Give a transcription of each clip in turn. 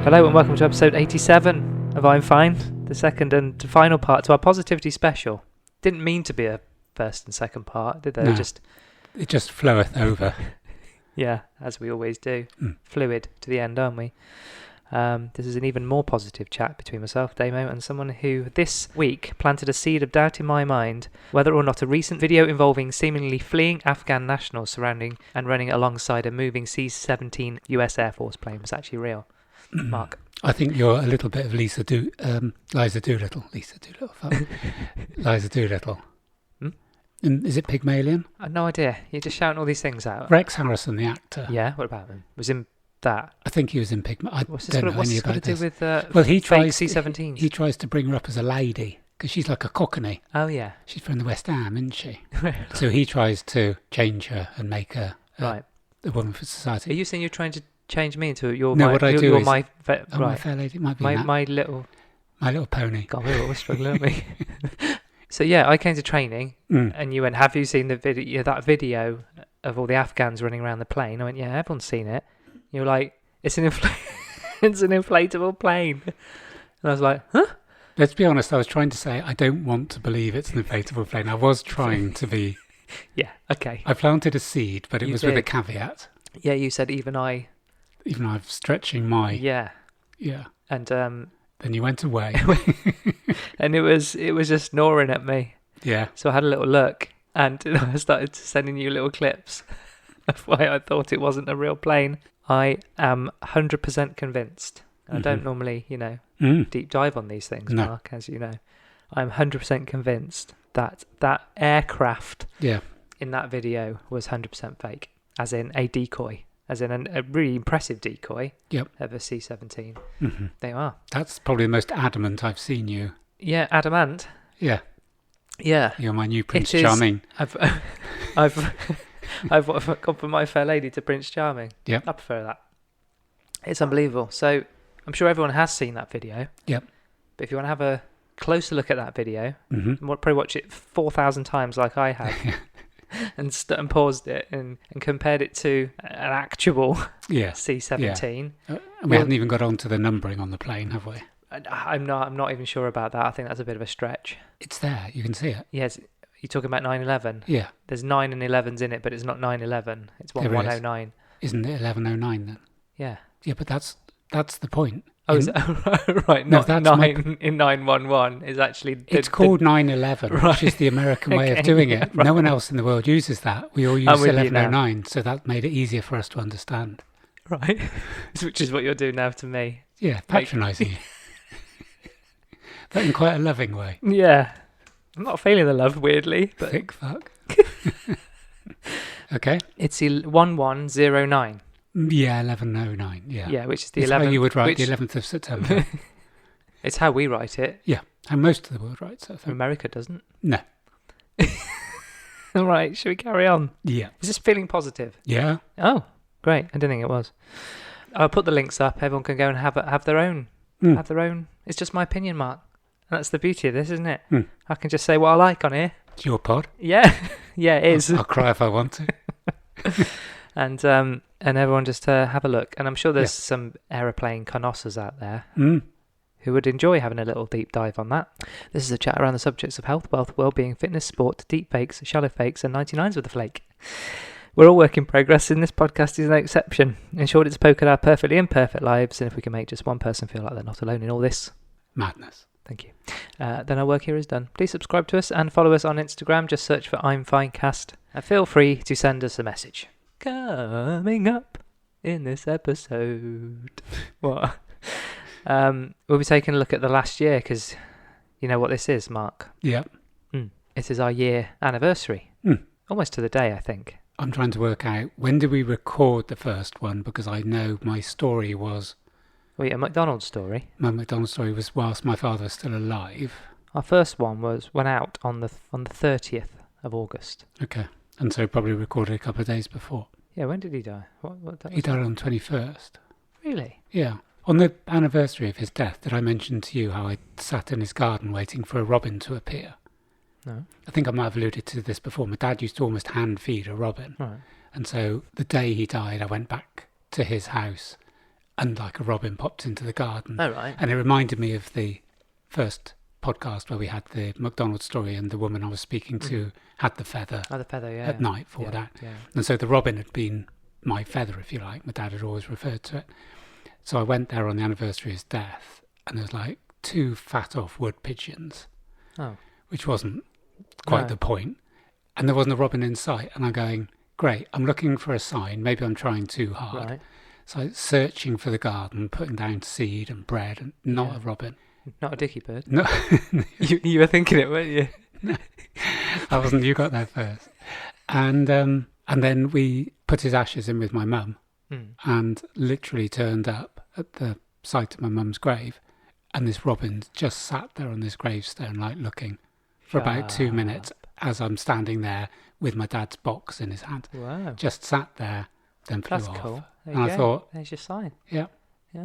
Hello and welcome to episode 87 of I'm Fine, the second and final part to our positivity special. Didn't mean to be a first and second part, did they? No, it just floweth over. Yeah, as we always do. Fluid to the end, aren't we? This is an even more positive chat between myself, Damo, and someone who this week planted a seed of doubt in my mind whether or not a recent video involving seemingly fleeing Afghan nationals surrounding and running alongside a moving C-17 US Air Force plane was actually real. Mark. I think you're a little bit of Liza Doolittle. Liza Doolittle. Is it Pygmalion? I have no idea. You're just shouting all these things out. Rex Harrison, the actor. Yeah, what about him? Was in that? I think he was in Pygmalion. What's this got to do with he tries C-17s? He tries to bring her up as a lady because she's like a cockney. Oh, yeah. She's from the West Ham, isn't she? So he tries to change her and make her a woman for society. Are you saying you're trying to change me into your my fair lady, it might be my little pony. God, we're struggling, aren't we? So yeah, I came to training, and you went, "Have you seen the video? That video of all the Afghans running around the plane?" I went, "Yeah, everyone's seen it." You were like, "It's an it's an inflatable plane," and I was like, "Huh?" Let's be honest. I was trying to say I don't want to believe it's an inflatable plane. I was trying to be. Yeah. Okay. I planted a seed, but it was with a caveat. Yeah, you said even I'm stretching my... Yeah. And then you went away. And it was just gnawing at me. Yeah. So I had a little look and I started sending you little clips of why I thought it wasn't a real plane. I am 100% convinced. I don't normally, deep dive on these things, Mark, as you know. I'm 100% convinced that aircraft in that video was 100% fake, as in a decoy. As in a really impressive decoy of a C-17. Mm-hmm. They are. That's probably the most adamant I've seen you. Yeah, adamant. Yeah. Yeah. You're my new Prince Charming. I've gone from My Fair Lady to Prince Charming. Yeah. I prefer that. It's unbelievable. So I'm sure everyone has seen that video. Yep. But if you want to have a closer look at that video, probably watch it 4,000 times like I have. And paused it and compared it to an actual C-17. Yeah. We haven't even got on to the numbering on the plane, have we? I'm not even sure about that. I think that's a bit of a stretch. It's there. You can see it. Yes. You're talking about 9/11? Yeah. There's 9 and 11s in it, but it's not 9/11. It's 1109. Isn't it 1109 then? Yeah. Yeah, but that's the point. Oh, is that right? No, that's 9 in 911 is actually... It's called 9/11, which is the American way of doing it. Right. No one else in the world uses that. We all use 1109, so that made it easier for us to understand. Right. Which is what you're doing now to me. Yeah, patronising you. But in quite a loving way. Yeah. I'm not feeling the love, weirdly. But... Thick fuck. Okay. It's 1109. Yeah, 1109, yeah. Yeah, which is the 11th. It's how you would write the 11th of September. It's how we write it. Yeah, how most of the world writes it, I think. America doesn't. No. All right, should we carry on? Yeah. Is this feeling positive? Yeah. Oh, great. I didn't think it was. I'll put the links up. Everyone can go and have their own. Have their own. It's just my opinion, Mark. And that's the beauty of this, isn't it? I can just say what I like on here. It's your pod. Yeah. Yeah, it is. I'll cry if I want to. And everyone just have a look. And I'm sure there's some aeroplane connoisseurs out there who would enjoy having a little deep dive on that. This is a chat around the subjects of health, wealth, well-being, fitness, sport, deep fakes, shallow fakes, and 99s with a flake. We're all work in progress, and this podcast is no exception. In short, it's a poke at our perfectly imperfect lives, and if we can make just one person feel like they're not alone in all this madness. Thank you. Then our work here is done. Please subscribe to us and follow us on Instagram. Just search for I'm Finecast. And feel free to send us a message. Coming up in this episode. What? We'll be taking a look at the last year because you know what this is, Mark? Yeah. It is our year anniversary. Almost to the day, I think. I'm trying to work out when did we record the first one because I know my story was... Wait, a McDonald's story? My McDonald's story was whilst my father was still alive. Our first one went out on the 30th of August. Okay. And so probably recorded a couple of days before. Yeah, when did he die? What he died on the 21st. Really? Yeah. On the anniversary of his death, did I mention to you how I sat in his garden waiting for a robin to appear? No. I think I might have alluded to this before. My dad used to almost hand feed a robin. Right. And so the day he died, I went back to his house and like a robin popped into the garden. Oh, right. And it reminded me of the first podcast where we had the McDonald's story, and the woman I was speaking to had the feather, at night for that. Yeah. And so the robin had been my feather, if you like. My dad had always referred to it. So I went there on the anniversary of his death, and there was like 2 fat off wood pigeons, which wasn't quite the point. And there wasn't a robin in sight. And I'm going, great, I'm looking for a sign. Maybe I'm trying too hard. Right. So I was searching for the garden, putting down seed and bread, and not a robin. Not a dicky bird? No. you were thinking it, weren't you? No, I wasn't. You got there first. And then we put his ashes in with my mum, and literally turned up at the site of my mum's grave, and this robin just sat there on this gravestone, like looking for about 2 minutes as I'm standing there with my dad's box in his hand. Wow. Just sat there, then flew off. That's cool. And I thought, there's your sign. Yeah.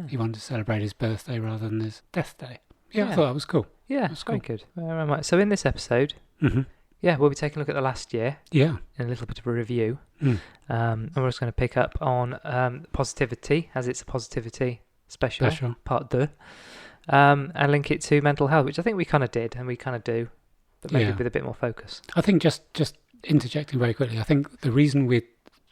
He wanted to celebrate his birthday rather than his death day. Yeah, I thought that was cool. Yeah, that's very good. Right. So in this episode, we'll be taking a look at the last year. Yeah. And a little bit of a review. And we're just going to pick up on positivity, as it's a positivity special. Part 2. And link it to mental health, which I think we kind of did, and we kind of do, but maybe with a bit more focus. I think just interjecting very quickly, I think the reason we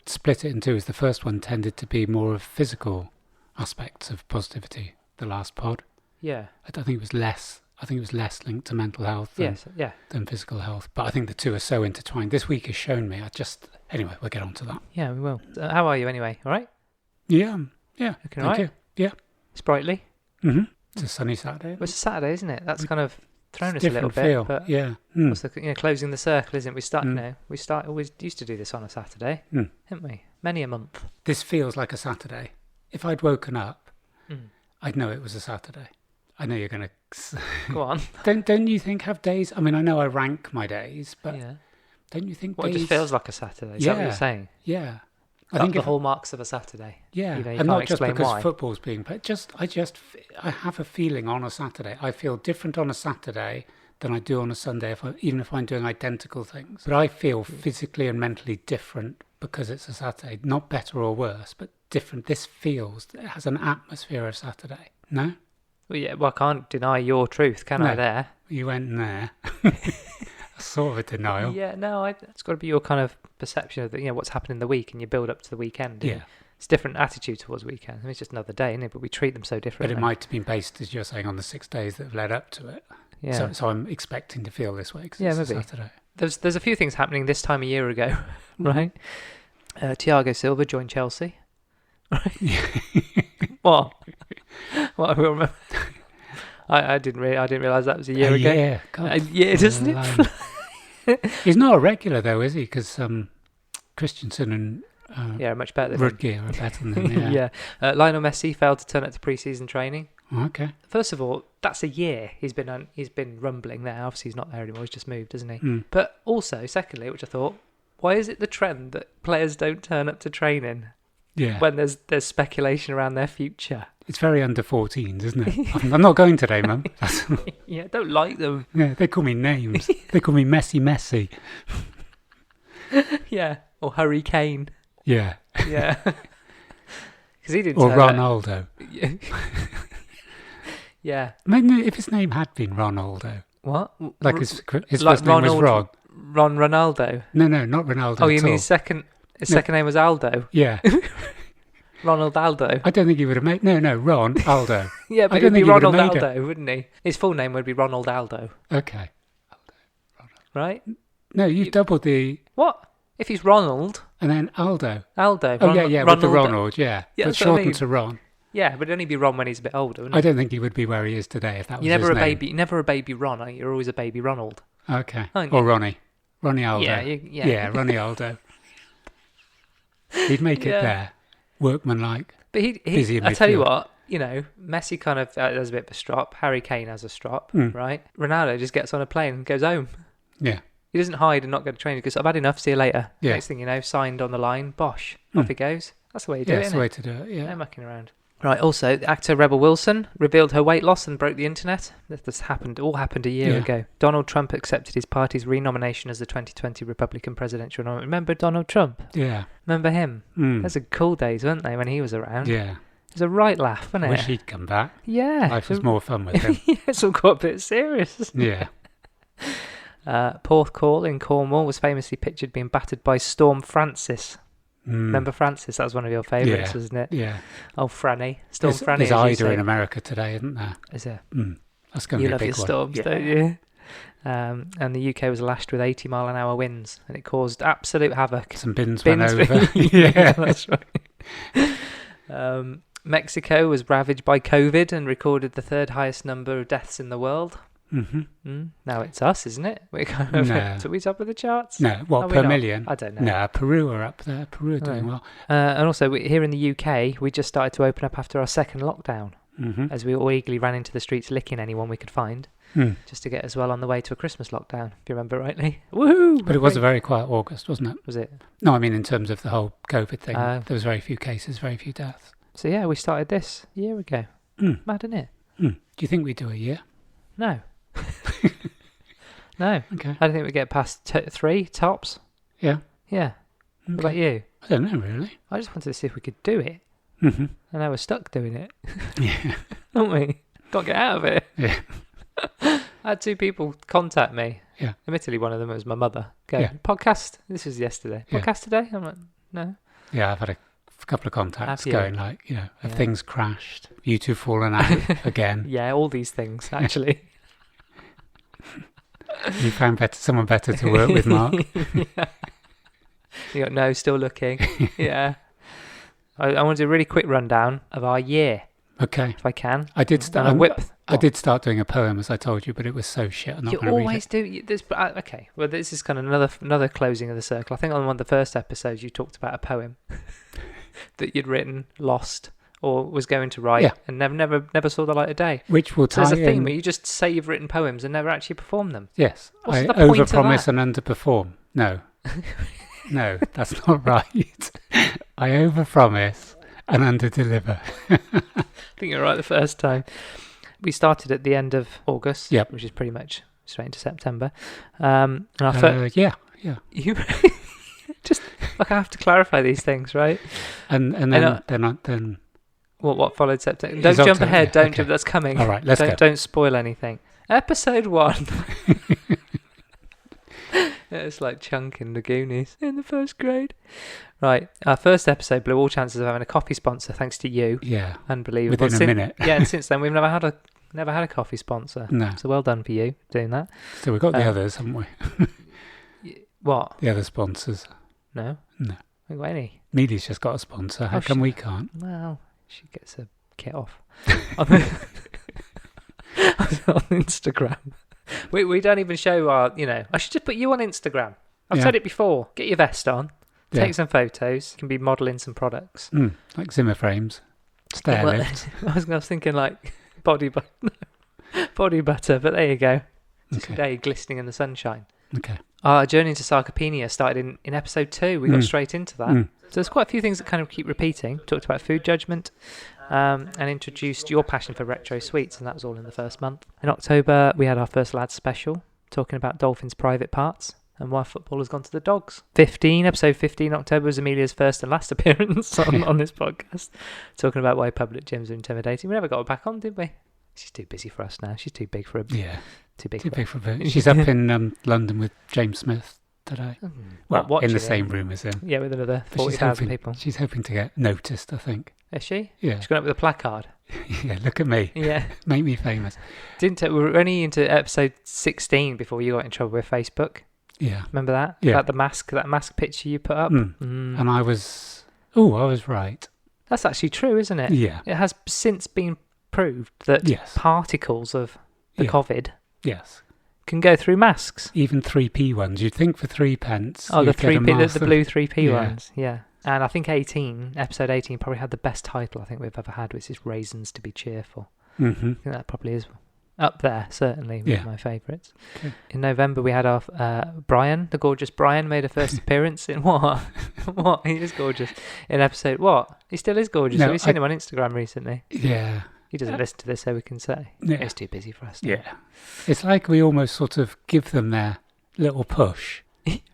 split it in 2 is the first one tended to be more of physical aspects of positivity, the last pod. Yeah. I think it was less linked to mental health than physical health. But I think the 2 are so intertwined. This week has shown me. Anyway, we'll get on to that. Yeah, we will. How are you anyway? All right? Yeah. Thank you. Yeah. Sprightly? Mm-hmm. It's a sunny Saturday. Well, it's a Saturday, isn't it? That's kind of thrown us a little bit. Feel. But yeah. Also, closing the circle, isn't it? We always used to do this on a Saturday, didn't we? Many a month. This feels like a Saturday. If I'd woken up, I'd know it was a Saturday. I know you're going to... Go on. Don't you think have days... I mean, I know I rank my days, but don't you think days... It just feels like a Saturday. Is that what you're saying? Yeah. I think the hallmarks of a Saturday. Yeah. You and not just because football's being played. I have a feeling on a Saturday. I feel different on a Saturday than I do on a Sunday, even if I'm doing identical things. But I feel physically and mentally different because it's a Saturday. Not better or worse, but different. It has an atmosphere of Saturday. No? Well, I can't deny your truth, can I, there? You went there. Sort of a denial. Yeah, no, it's got to be your kind of perception of what's happening in the week, and you build up to the weekend. Yeah. It's a different attitude towards weekend. I mean, it's just another day, isn't it? But we treat them so differently. But it might have been based, as you're saying, on the 6 days that have led up to it. Yeah. So I'm expecting to feel this way because it's a Saturday. There's a few things happening this time a year ago, right? Thiago Silva joined Chelsea. Right? What? What I will remember. I didn't realise that was a year ago. Yeah, doesn't it? He's not a regular though, is he? Because Christensen and much better than Rudgear are better than him. Yeah. Lionel Messi failed to turn up to pre-season training. Okay. First of all, that's a year he's been rumbling there. Obviously, he's not there anymore. He's just moved, hasn't he? But also, secondly, which I thought, why is it the trend that players don't turn up to training? Yeah. When there's speculation around their future. It's very under 14s, isn't it? I'm not going today, Mum. Yeah, don't like them. Yeah, they call me names. They call me Messi. Yeah, or Hurricane. Yeah. Yeah. Because he didn't. Or Ronaldo. Yeah. Maybe if his name had been Ronaldo. What? Like his first name was Ron. Ronaldo. No, not Ronaldo. Oh, you mean his second name was Aldo? Yeah. Ronald Aldo. I don't think he would have made... No, Ron Aldo. Yeah, but it'd be Ronald Aldo, wouldn't he? His full name would be Ronald Aldo. Okay. Aldo. Right? No, you've doubled the... What? If he's Ronald... And then Aldo. Aldo. Oh, yeah, with the Ronald, yeah. But shortened to Ron. Yeah, but it'd only be Ron when he's a bit older, wouldn't I don't think he would be where he is today if that was his name. You're never a baby Ron, are you? You're always a baby Ronald. Okay. Or Ronnie. Ronnie Aldo. Yeah, Ronnie Aldo. He'd make it there. Workmanlike. But I tell you what, Messi kind of has a bit of a strop. Harry Kane has a strop, right? Ronaldo just gets on a plane and goes home. Yeah. He doesn't hide and not go to training because I've had enough, see you later. Yeah. Next thing you know, signed on the line, bosh, off he goes. That's the way you do it, that's the way to do it, yeah. No mucking around. Right, also, the actor Rebel Wilson revealed her weight loss and broke the internet. This all happened a year ago. Donald Trump accepted his party's renomination as the 2020 Republican presidential nominee. Remember Donald Trump? Yeah. Remember him? Those are cool days, weren't they, when he was around? Yeah. It was a right laugh, wasn't it? I wish he'd come back. Yeah. Life was more fun with him. Yeah, it's all got a bit serious. Yeah. Porthcawl in Cornwall was famously pictured being battered by Storm Francis. Remember Francis? That was one of your favourites, wasn't it? Yeah. Oh, Franny. Storm Franny. There's Ida in America today, isn't there? Is there? That's going to be a big one. You love your storms, don't you? And the UK was lashed with 80-mile-an-hour winds, and it caused absolute havoc. Some bins went over. Yeah, that's right. Mexico was ravaged by COVID and recorded the third highest number of deaths in the world. Now it's us, isn't it? We're kind of are we top of the charts? No, what, per million? I don't know. No, Peru are up there. Peru are doing well. And also, here in the UK, we just started to open up after our second lockdown, as we all eagerly ran into the streets licking anyone we could find, just to get us well on the way to a Christmas lockdown, if you remember rightly. Woohoo! But it was a very quiet August, wasn't it? Was it? No, I mean in terms of the whole COVID thing. There was very few cases, very few deaths. So yeah, we started this a year ago. Mad, isn't it? Do you think we do a year? No. No. Okay. I don't think we get past 3 tops. Yeah. Yeah. Okay. What about you? I don't know, really. I just wanted to see if we could do it. And now we're stuck doing it. Yeah. Aren't we? Got to get out of it. Yeah. I had 2 people contact me. Yeah. Admittedly, one of them was my mother. Podcast. This was yesterday. Podcast today? I'm like, no. Yeah, I've had a couple of contacts going like, have things crashed? You two fallen out again? Yeah, all these things, actually. You found someone better to work with, Mark? Yeah. You got no, still looking. Yeah. I want to do a really quick rundown of our year. Okay. If I can. I did start doing a poem, as I told you, but it was so shit. I'm not going to read it. You always do. Okay. Well, this is kind of another closing of the circle. I think on one of the first episodes you talked about a poem that you'd written, lost, or was going to write, and never saw the light of day. Which will tie in. There's a theme where you just say you've written poems and never actually perform them. Yes. I overpromise and underperform. No. No, that's not right. I overpromise and underdeliver. I think you're right the first time. We started at the end of August, which is pretty much straight into September. And yeah. You just like I have to clarify these things, right? And then what followed September? Don't jump ahead. Don't jump. That's coming. All right, let's go. Don't spoil anything. Episode 1. It's like Chunk in the Goonies in the first grade. Right, our first episode blew all chances of having a coffee sponsor thanks to you. Yeah, unbelievable. Within a minute. Yeah, and since then we've never had a coffee sponsor. No, so well done for you doing that. So we've got the others, haven't we? What? The other sponsors. No. We haven't got any. Mealy's just got a sponsor. How come we can't? Well, she gets a kit off on Instagram. We don't even show our, I should just put you on Instagram. I've said it before. Get your vest on. Take some photos. You can be modelling some products. Like Zimmer frames. Stair lift. I was thinking like body butter, but there you go. Today, glistening in the sunshine. Okay. Our journey into sarcopenia started in episode 2. We got straight into that. So there's quite a few things that kind of keep repeating. Talked about food judgment. And introduced your passion for retro sweets, and that was all in the first month. In October, we had our first lads special, talking about dolphins' private parts and why football has gone to the dogs. Episode 15, October was Amelia's first and last appearance on this podcast, talking about why public gyms are intimidating. We never got her back on, did we? She's too busy for us now. She's too big for a... Yeah. Too big for a bit. She's up in London with James Smith today. Well, in the same room as him. Yeah, with another 40,000 people. She's hoping to get noticed, I think. Is she? Yeah. She's gone up with a placard. Yeah, look at me. Yeah. Make me famous. We were only into episode 16 before you got in trouble with Facebook. Yeah. Remember that? Yeah. About that mask picture you put up? And I was right. That's actually true, isn't it? Yeah. It has since been proved that particles of the COVID can go through masks. Even 3p ones. You'd think for 3 pence. Oh, the 3p, the blue 3p ones. Yeah. And I think episode 18 probably had the best title I think we've ever had, which is Raisins to be Cheerful. I think that probably is up there, certainly, with my favourites. Okay. In November, we had our Brian, the gorgeous Brian, made a first appearance in what? What? He is gorgeous. In episode what? He still is gorgeous. Have you seen him on Instagram recently? Yeah. He doesn't listen to this, so we can say. Yeah. He's too busy for us now. Yeah. It's like we almost sort of give them their little push.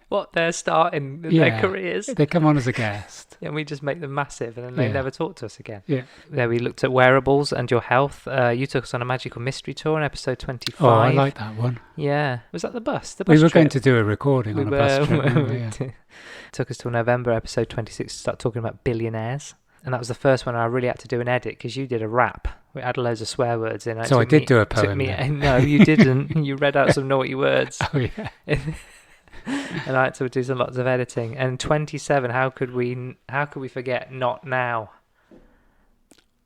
what they're starting in their careers. They come on as a guest. And we just make them massive, and then they never talk to us again. Yeah. There we looked at wearables and your health. You took us on a magical mystery tour in episode 25. Oh, I like that one. Yeah. Was that the bus? We were going to do a recording on a bus trip. Took us till November, episode 26, to start talking about billionaires. And that was the first one I really had to do an edit, because you did a rap. We had loads of swear words in it. So I did do a poem. No, you didn't. You read out some naughty words. Oh, yeah. And I had to do some lots of editing. And 27, how could we forget Not Now?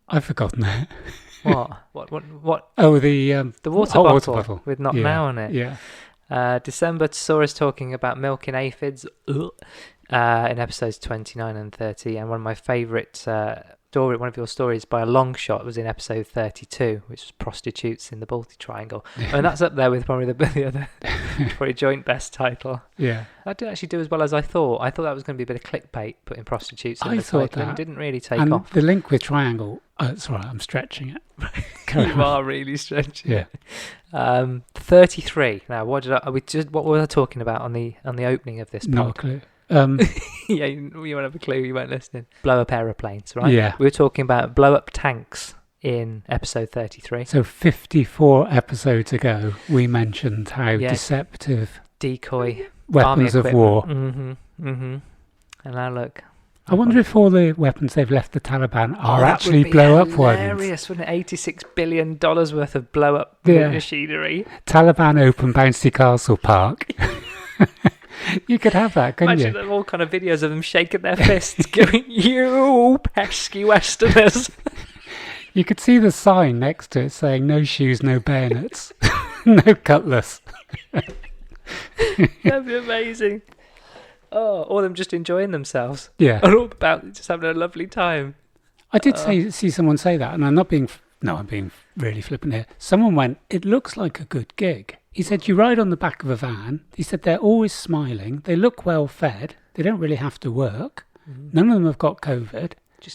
I've forgotten that. What? Oh, the water bottle with Not Now on it. Yeah. December saw us talking about milking aphids in episodes 29 and 30. And one of my favourite one of your stories by a long shot was in episode 32, which was prostitutes in the Baltic Triangle. And that's up there with probably the other probably joint best title. Yeah. That didn't actually do as well as I thought. I thought that was going to be a bit of clickbait, putting prostitutes in the thought title. that. It didn't really take and off. The link with triangle, it's all right, I'm stretching it. You are really stretching it. Yeah. 33. Now, what was I talking about on the opening of this pod? No clue. Yeah, you won't have a clue, you weren't listening. Blow up aeroplanes, right? Yeah. We were talking about blow up tanks in episode 33. So 54 episodes ago, we mentioned how deceptive decoy weapons of war. Mm-hmm. And now look. I wonder if all the weapons they've left the Taliban are actually blow-up ones. Hilarious, wouldn't it? $86 billion worth of blow-up machinery. Taliban Open Bouncy Castle Park. You could have that, couldn't you? Imagine all kind of videos of them shaking their fists, going, "You pesky Westerners." You could see the sign next to it saying, "No shoes, no bayonets, no cutlass." That'd be amazing. Oh, all of them just enjoying themselves. Yeah. Or all about just having a lovely time. I did see someone say that, and I'm being really flippant here. Someone went, "It looks like a good gig." He said, "You ride on the back of a van." He said, "They're always smiling. They look well fed. They don't really have to work. None of them have got COVID."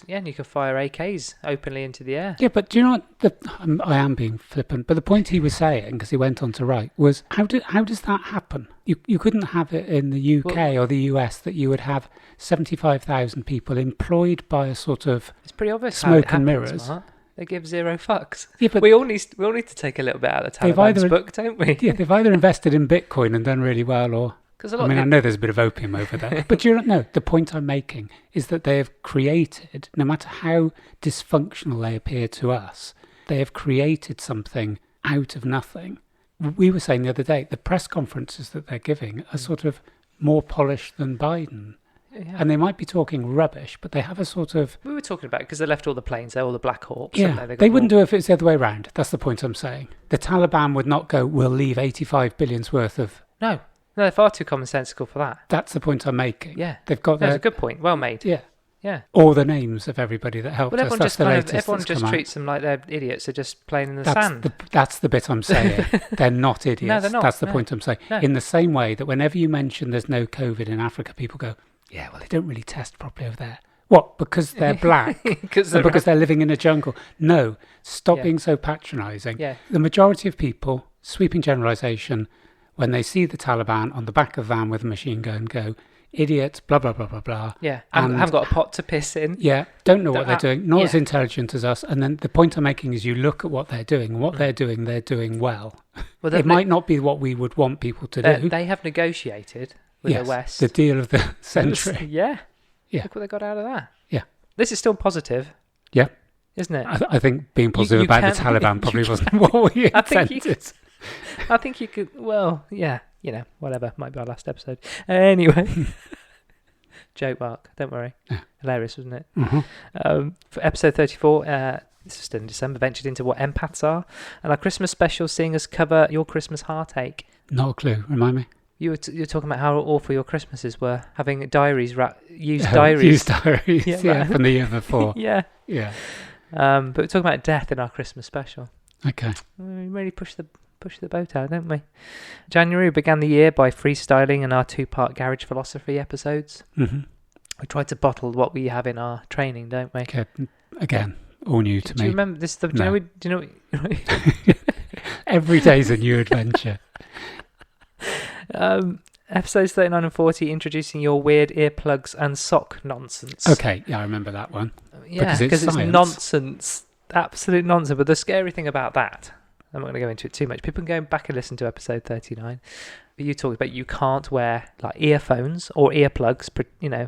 And you can fire AKs openly into the air. Yeah, but do you know what? I am being flippant, but the point he was saying, because he went on to write, was how does that happen? You couldn't have it in the UK or the US that you would have 75,000 people employed by a sort of it's pretty obvious smoke and mirrors. Mark. They give zero fucks. Yeah, but we all need to take a little bit out of the Taliban's book, don't we? Yeah, they've either invested in Bitcoin and done really well, or I know there's a bit of opium over there. But the point I'm making is that they have created, no matter how dysfunctional they appear to us, they have created something out of nothing. We were saying the other day, the press conferences that they're giving are sort of more polished than Biden. Yeah. And they might be talking rubbish, but they have a sort of... We were talking about it because they left all the planes there, all the Black Hawks. Yeah, they wouldn't do it if it's the other way around. That's the point I'm saying. The Taliban would not go, "We'll leave 85 billion's worth of..." No, they're far too commonsensical for that. That's the point I'm making. Yeah. They've got That's a good point. Well made. Yeah. Yeah. All the names of everybody that helped us. Everyone just treats them like they're idiots. They're just playing in the sand. That's the bit I'm saying. They're not idiots. No, they're not. That's the point I'm saying. No. In the same way that whenever you mention there's no COVID in Africa, people go, "Yeah, well, they don't really test properly over there." What? Because they're black? because they're living in a jungle? No. Stop being so patronising. Yeah. The majority of people, sweeping generalisation, when they see the Taliban on the back of a van with a machine gun, go, "Idiots, blah, blah, blah, blah, blah." Yeah, and haven't got a pot to piss in. Yeah, don't know what they're doing, not as intelligent as us. And then the point I'm making is you look at what they're doing, and what they're doing well. It might not be what we would want people to do. They have negotiated with the West. The deal of the century. Yeah. Look what they got out of that. Yeah. This is still positive. Yeah. Isn't it? I think being positive about the Taliban probably wasn't what we intended. I think you could, whatever. Might be our last episode. Anyway. Joke, Mark. Don't worry. Yeah. Hilarious, wasn't it? Mm-hmm. For episode 34, this is still in December, ventured into what empaths are. And our Christmas special seeing us cover your Christmas heartache. Not a clue. Remind me. You were talking about how awful your Christmases were, having diaries, used diaries. Yeah, from the year before. Yeah. But we're talking about death in our Christmas special. Okay. We really push the boat out, don't we? January began the year by freestyling in our 2-part garage philosophy episodes. Mm-hmm. We tried to bottle what we have in our training, don't we? Okay. Again, all new to me. Do you remember this? Do you know? Every day's a new adventure. Episodes 39 and 40, introducing your weird earplugs and sock nonsense. Okay, yeah, I remember that one. Yeah, because it's nonsense. Absolute nonsense. But the scary thing about that, I'm not going to go into it too much. People can go back and listen to episode 39. But you talked about you can't wear like earphones or earplugs,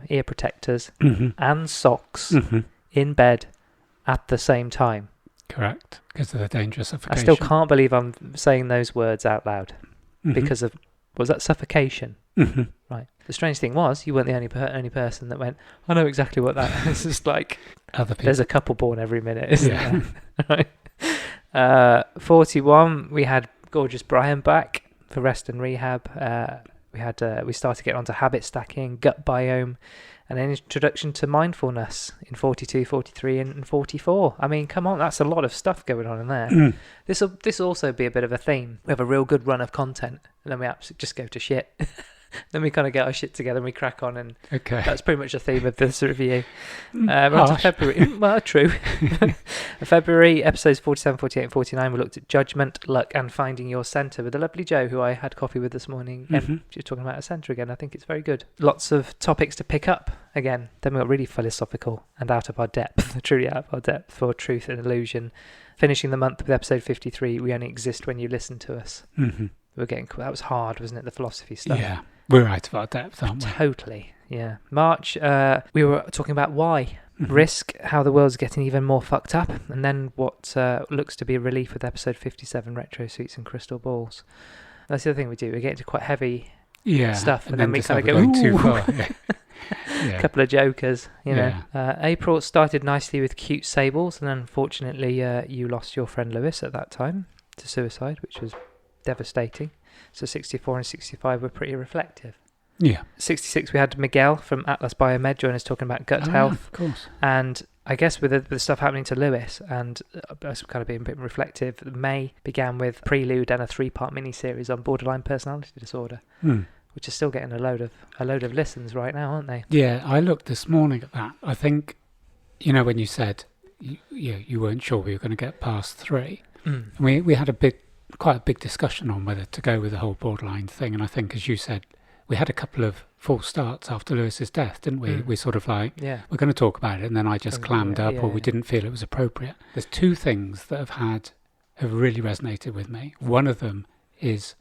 ear protectors and socks in bed at the same time. Correct, because of the dangerous suffocation. I still can't believe I'm saying those words out loud because of, was that suffocation? Right. The strange thing was, you weren't the only person that went, I know exactly what that is. It's just like, other people. There's a couple born every minute, isn't there? Right. 41, we had gorgeous Brian back for rest and rehab. We started getting onto habit stacking, gut biome, and an introduction to mindfulness in 42, 43 and 44. I mean, come on, that's a lot of stuff going on in there. This will also be a bit of a theme. We have a real good run of content, and then we absolutely just go to shit. Then we kind of get our shit together and we crack on, and that's pretty much the theme of this review. We're on to February. Well, true. February, episodes 47, 48 and 49, we looked at judgment, luck and finding your centre with the lovely Jo, who I had coffee with this morning. And she's talking about a centre again. I think it's very good. Lots of topics to pick up again. Then we got really philosophical and out of our depth, truly out of our depth, for truth and illusion. Finishing the month with episode 53, we only exist when you listen to us. That was hard, wasn't it? The philosophy stuff. Yeah. We're out of our depth, aren't we? Totally, yeah. March, we were talking about why. Risk, how the world's getting even more fucked up, and then what looks to be a relief with episode 57, retro suits and crystal balls. That's the other thing we do. We get into quite heavy stuff, and then we kind of go, too far. A couple of jokers, you know. April started nicely with cute sables, and unfortunately you lost your friend Lewis at that time to suicide, which was devastating. So 64 and 65 were pretty reflective. Yeah. 66 we had Miguel from Atlas Biomed join us talking about gut health. Of course. And I guess with the stuff happening to Lewis and us kind of being a bit reflective, May began with Prelude and a 3-part mini-series on borderline personality disorder, which is still getting a load of listens right now, aren't they? Yeah, I looked this morning at that. I think, when you said you weren't sure we were going to get past 3, we had quite a big discussion on whether to go with the whole borderline thing, and I think, as you said, we had a couple of false starts after Lewis's death, didn't we? We sort of like, we're going to talk about it, and then I just clammed up, or we didn't feel it was appropriate. There's 2 things that have really resonated with me. One of them is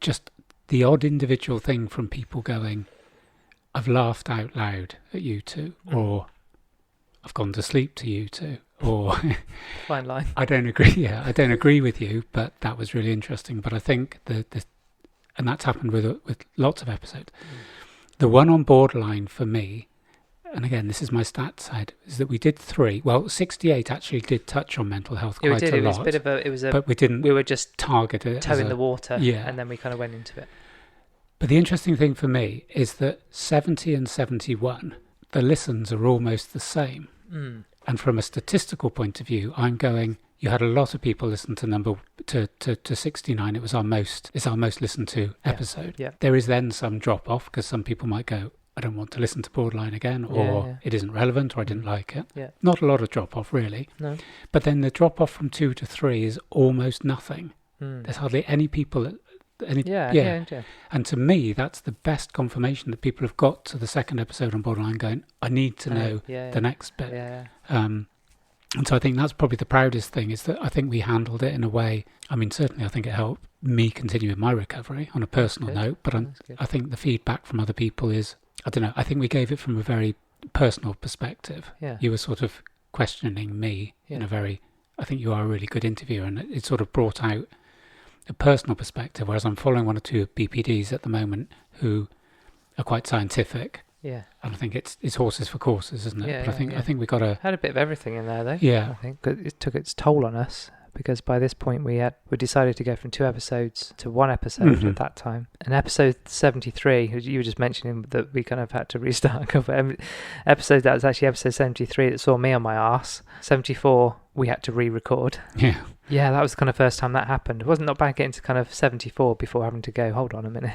just the odd individual thing from people going, I've laughed out loud at you two, or I've gone to sleep to you two, or fine line. I don't agree. Yeah, I don't agree with you, but that was really interesting. But I think and that's happened with lots of episodes. The one on borderline for me, and again, this is my stats side, is that we did 3. Well, 68 actually did touch on mental health quite a lot. But we didn't. We were just target it, toe in the water, and then we kind of went into it. But the interesting thing for me is that 70 and 71, the listens are almost the same. And from a statistical point of view, I'm going, you had a lot of people listen to 69. It's our most listened to episode. Yeah. There is then some drop off because some people might go, I don't want to listen to borderline again, or it isn't relevant, or I didn't like it. Yeah. Not a lot of drop off really. No. But then the drop off from 2 to 3 is almost nothing. There's hardly any people. And to me, that's the best confirmation that people have got to the second episode on borderline going, I need to know the next bit. And so I think that's probably the proudest thing, is that I think we handled it in a way. I mean, certainly I think it helped me continue with my recovery on a personal note, but I think the feedback from other people is, I don't know, I think we gave it from a very personal perspective. You were sort of questioning me in a very, I think you are a really good interviewer, and it sort of brought out a personal perspective, whereas I'm following 1 or 2 BPDs at the moment who are quite scientific. Yeah. And I think it's horses for courses, isn't it? Yeah, but I think we got had a bit of everything in there though. Yeah. I think it took its toll on us, because by this point we decided to go from 2 episodes to 1 episode at that time. And episode 73, you were just mentioning that we kind of had to restart a couple episode. That was actually episode 73 that saw me on my arse. 74 we had to re-record. Yeah, that was the kind of first time that happened. It wasn't not bad getting to kind of 74 before having to go, hold on a minute.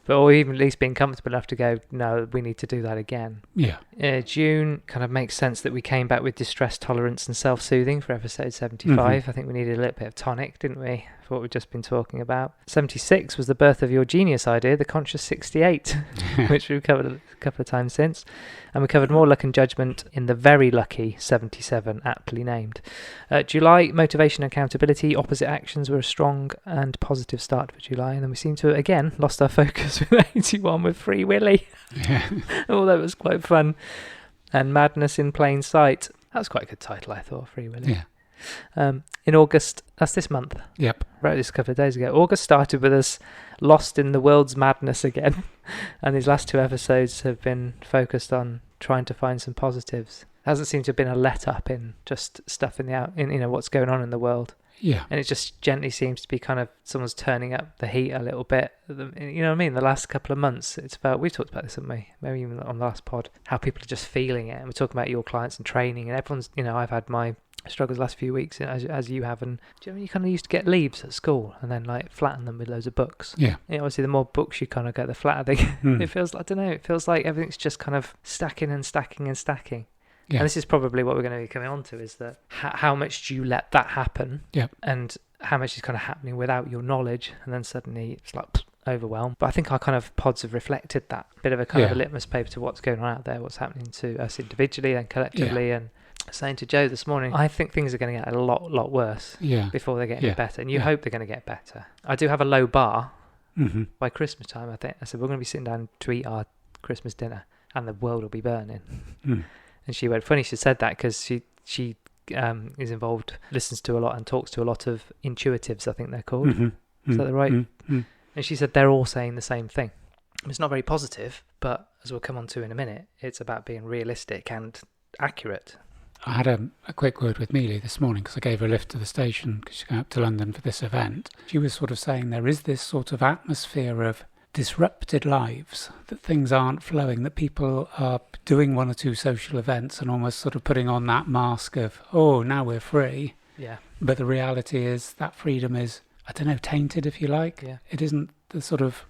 or even at least being comfortable enough to go, no, we need to do that again. Yeah. June kind of makes sense that we came back with distress tolerance and self-soothing for episode 75. I think we needed a little bit of tonic, didn't we, for what we've just been talking about. 76 was the birth of your genius idea, the conscious 68, which we've covered a couple of times since. And we covered more luck and judgment in the very lucky 77, aptly named. July, motivation and accountability, opposite actions were a strong and positive start for July. And then we seem to, again, lost our focus with 81 with Free Willy. Yeah. Oh, that was quite fun. And Madness in Plain Sight. That was quite a good title, I thought, Free Willy. Yeah. In August, that's this month. Yep. I wrote this a couple of days ago. August started with us lost in the world's madness again. And these last 2 episodes have been focused on trying to find some positives. Hasn't seemed to have been a let up in just stuff in what's going on in the world. Yeah. And it just gently seems to be kind of someone's turning up the heat a little bit. You know what I mean? The last couple of months, it's about, we've talked about this, haven't we? Maybe even on the last pod, how people are just feeling it. And we're talking about your clients and training, and everyone's, I've had my struggles the last few weeks, as you have. And do you know when you kind of used to get leaves at school and then like flatten them with loads of books? Yeah. Obviously the more books you kind of get, the flatter they it feels, I don't know, it feels like everything's just kind of stacking and stacking and stacking. Yeah. And this is probably what we're going to be coming on to, is that how much do you let that happen? Yeah. And how much is kind of happening without your knowledge, and then suddenly it's like overwhelmed. But I think our kind of pods have reflected that bit of a kind of a litmus paper to what's going on out there, what's happening to us individually and collectively. And saying to Joe this morning, I think things are going to get a lot worse before they get any better, and you hope they're going to get better. I do have a low bar by Christmas time. I said we're going to be sitting down to eat our Christmas dinner and the world will be burning. And she went, funny she said that, because she is involved, listens to a lot and talks to a lot of intuitives, I think they're called. Is that the right? And she said they're all saying the same thing. It's not very positive, but as we'll come on to in a minute, it's about being realistic and accurate. I had a quick word with Mealy this morning, because I gave her a lift to the station because she's going up to London for this event. She was sort of saying there is this sort of atmosphere of disrupted lives, that things aren't flowing, that people are doing 1 or 2 social events and almost sort of putting on that mask of, oh, now we're free. Yeah. But the reality is that freedom is, I don't know, tainted, if you like. Yeah. It isn't the sort of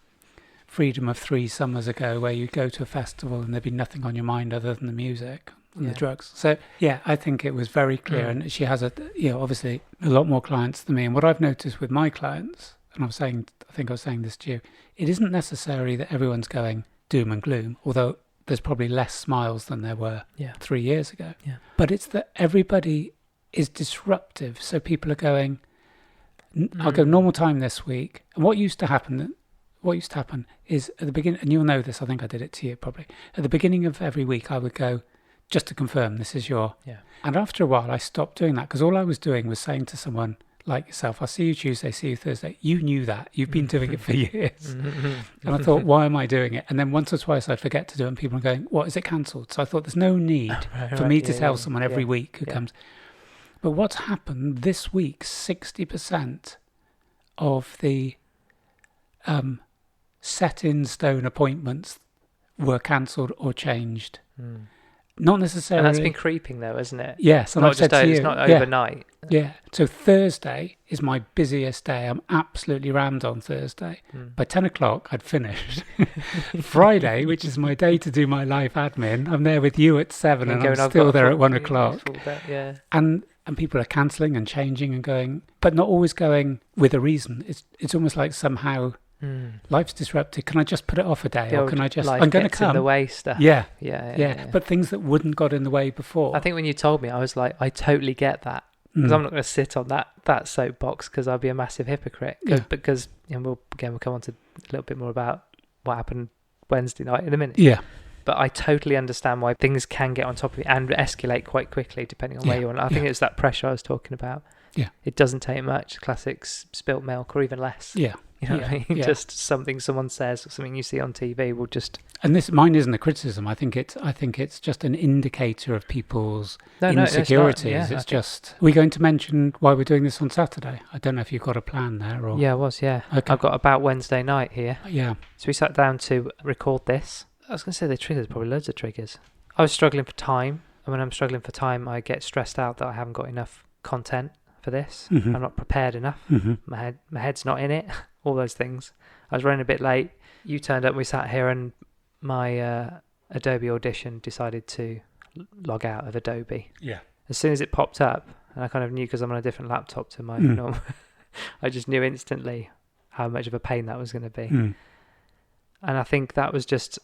freedom of 3 summers ago where you go to a festival and there'd be nothing on your mind other than the music and the drugs. So, I think it was very clear. And she has, obviously a lot more clients than me. And what I've noticed with my clients, and I think I was saying this to you, it isn't necessary that everyone's going doom and gloom, although there's probably less smiles than there were 3 years ago. Yeah. But it's that everybody is disruptive. So people are going, I'll go normal time this week. And what used to happen is at the beginning, and you'll know this, I think I did it to you probably, at the beginning of every week I would go, just to confirm, this is your... Yeah. And after a while I stopped doing that, because all I was doing was saying to someone like yourself, I'll see you Tuesday, see you Thursday. You knew that. You've been doing it for years. And I thought, why am I doing it? And then once or twice I'd forget to do it and people are going, what, is it cancelled? So I thought there's no need for me to tell someone every week who comes. But what's happened this week, 60% of the set in stone appointments were cancelled or changed. Not necessarily. And that's been creeping though, isn't it? Yes. And I've said to you, it's not overnight. Yeah. So Thursday is my busiest day. I'm absolutely rammed on Thursday. By 10 o'clock, I'd finished. Friday, which is my day to do my life admin, I'm there with you at 7 and I'm still there at 1 o'clock. And people are cancelling and changing and going, but not always going with a reason. It's almost like somehow... life's disrupted. Can I just put it off a day, or can I just? I'm going to come. In the way stuff. Yeah. But things that wouldn't got in the way before. I think when you told me, I was like, I totally get that, because I'm not going to sit on that soapbox, because I'd be a massive hypocrite. Because we'll come on to a little bit more about what happened Wednesday night in a minute. Yeah. But I totally understand why things can get on top of you and escalate quite quickly depending on where you are. I think it's that pressure I was talking about. Yeah. It doesn't take much. Classic spilt milk, or even less. Yeah. You know what I mean? Just something someone says or something you see on TV will just... And mine isn't a criticism. I think it's just an indicator of people's insecurities. It's just... Are we going to mention why we're doing this on Saturday? I don't know if you've got a plan there or... Yeah, I was, Okay. I've got about Wednesday night here. Yeah. So we sat down to record this. I was going to say the triggers, probably loads of triggers. I was struggling for time. And when I'm struggling for time, I get stressed out that I haven't got enough content for this. I'm not prepared enough. My head's not in it. All those things. I was running a bit late. you turned up, we sat here, and my Adobe Audition decided to log out of Adobe. Yeah. As soon as it popped up, and I kind of knew because I'm on a different laptop to my normal, I just knew instantly how much of a pain that was going to be. And I think that was just,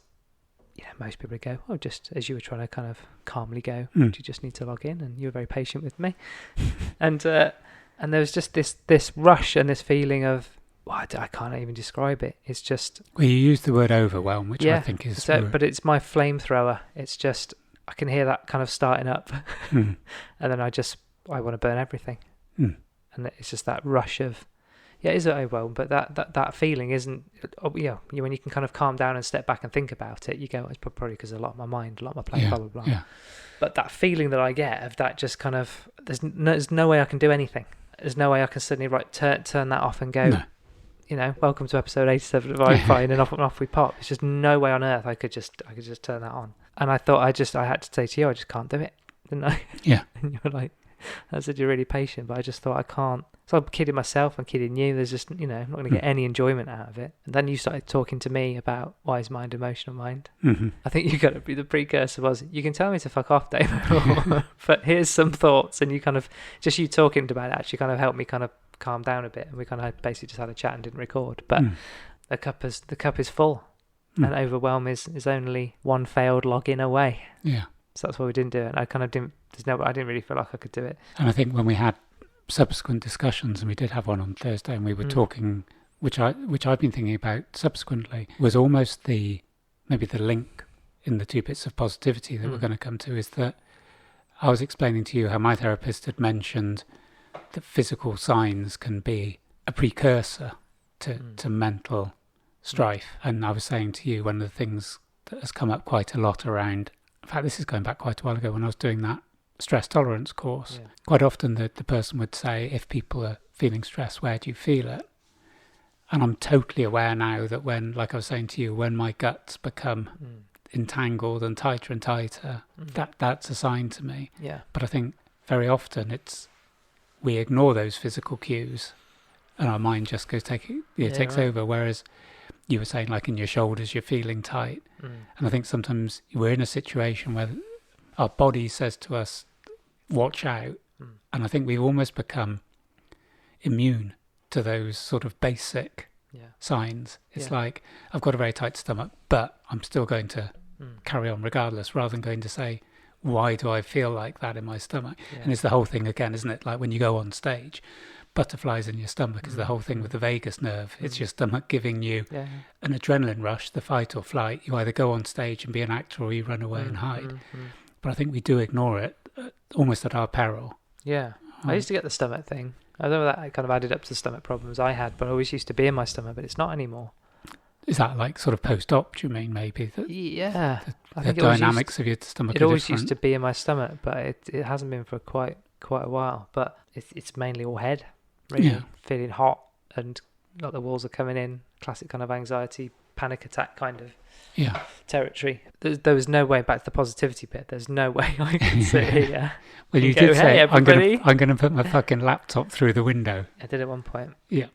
most people would go, oh, just as you were trying to kind of calmly go, you just need to log in, and you were very patient with me. And there was just this rush and this feeling of, I can't even describe it. It's just... Well, you used the word overwhelm, which I think is... But it's my flamethrower. It's just, I can hear that kind of starting up. And then I want to burn everything. And it's just that rush of... Yeah, it is overwhelmed, but that feeling isn't... when you can kind of calm down and step back and think about it, you go, it's probably because a lot of my mind, a lot of my play, blah, blah, blah. Yeah. But that feeling that I get of that just kind of... There's no way I can do anything. There's no way I can suddenly turn that off and go... No. Welcome to episode 87 of iFine, and off we pop. It's just no way on earth I could just turn that on. And I thought I had to say to you, I just can't do it, didn't I? Yeah. And you were like, I said, you're really patient, but I just thought I can't. So I'm kidding myself, I'm kidding you. There's just, I'm not going to get any enjoyment out of it. And then you started talking to me about wise mind, emotional mind. I think you got to be the precursor was, you can tell me to fuck off, Dave, but here's some thoughts. And you kind of, just you talking about it actually kind of helped me kind of calm down a bit, and we kind of basically just had a chat and didn't record. But the cup is full, and overwhelm is only one failed login away. Yeah. So that's why we didn't do it. I kind of didn't. I didn't really feel like I could do it. And I think when we had subsequent discussions, and we did have one on Thursday, and we were talking, which I've been thinking about subsequently, was almost maybe the link in the 2 bits of positivity that we're going to come to, is that I was explaining to you how my therapist had mentioned that physical signs can be a precursor to mental strife. And I was saying to you, one of the things that has come up quite a lot around, in fact, this is going back quite a while ago when I was doing that stress tolerance course. Yeah. Quite often the person would say, if people are feeling stress, where do you feel it? And I'm totally aware now that when, like I was saying to you, when my guts become entangled and tighter, that's a sign to me. Yeah. But I think very often we ignore those physical cues, and our mind just goes takes over. Whereas you were saying, like in your shoulders, you're feeling tight, and I think sometimes we're in a situation where our body says to us, "Watch out," and I think we've almost become immune to those sort of basic signs. It's like, I've got a very tight stomach, but I'm still going to carry on regardless, rather than going to say, why do I feel like that in my stomach? And it's the whole thing again, isn't it? Like when you go on stage, butterflies in your stomach is the whole thing with the vagus nerve. It's your stomach giving you an adrenaline rush, the fight or flight. You either go on stage and be an actor, or you run away and hide. But I think we do ignore it, almost at our peril. Yeah. I used to get the stomach thing. I know that kind of added up to the stomach problems I had, but I always used to be in my stomach, but it's not anymore. Is that like sort of post-op, do you mean, maybe? Yeah. I think the dynamics of your stomach it always used to be in my stomach, but it hasn't been for quite a while. But it's mainly all head, really. Feeling hot and like the walls are coming in. Classic kind of anxiety, panic attack kind of territory. There was no way back to the positivity bit. There's no way I can sit here. Well, you did say, I'm going to put my fucking laptop through the window. I did at one point. Yeah.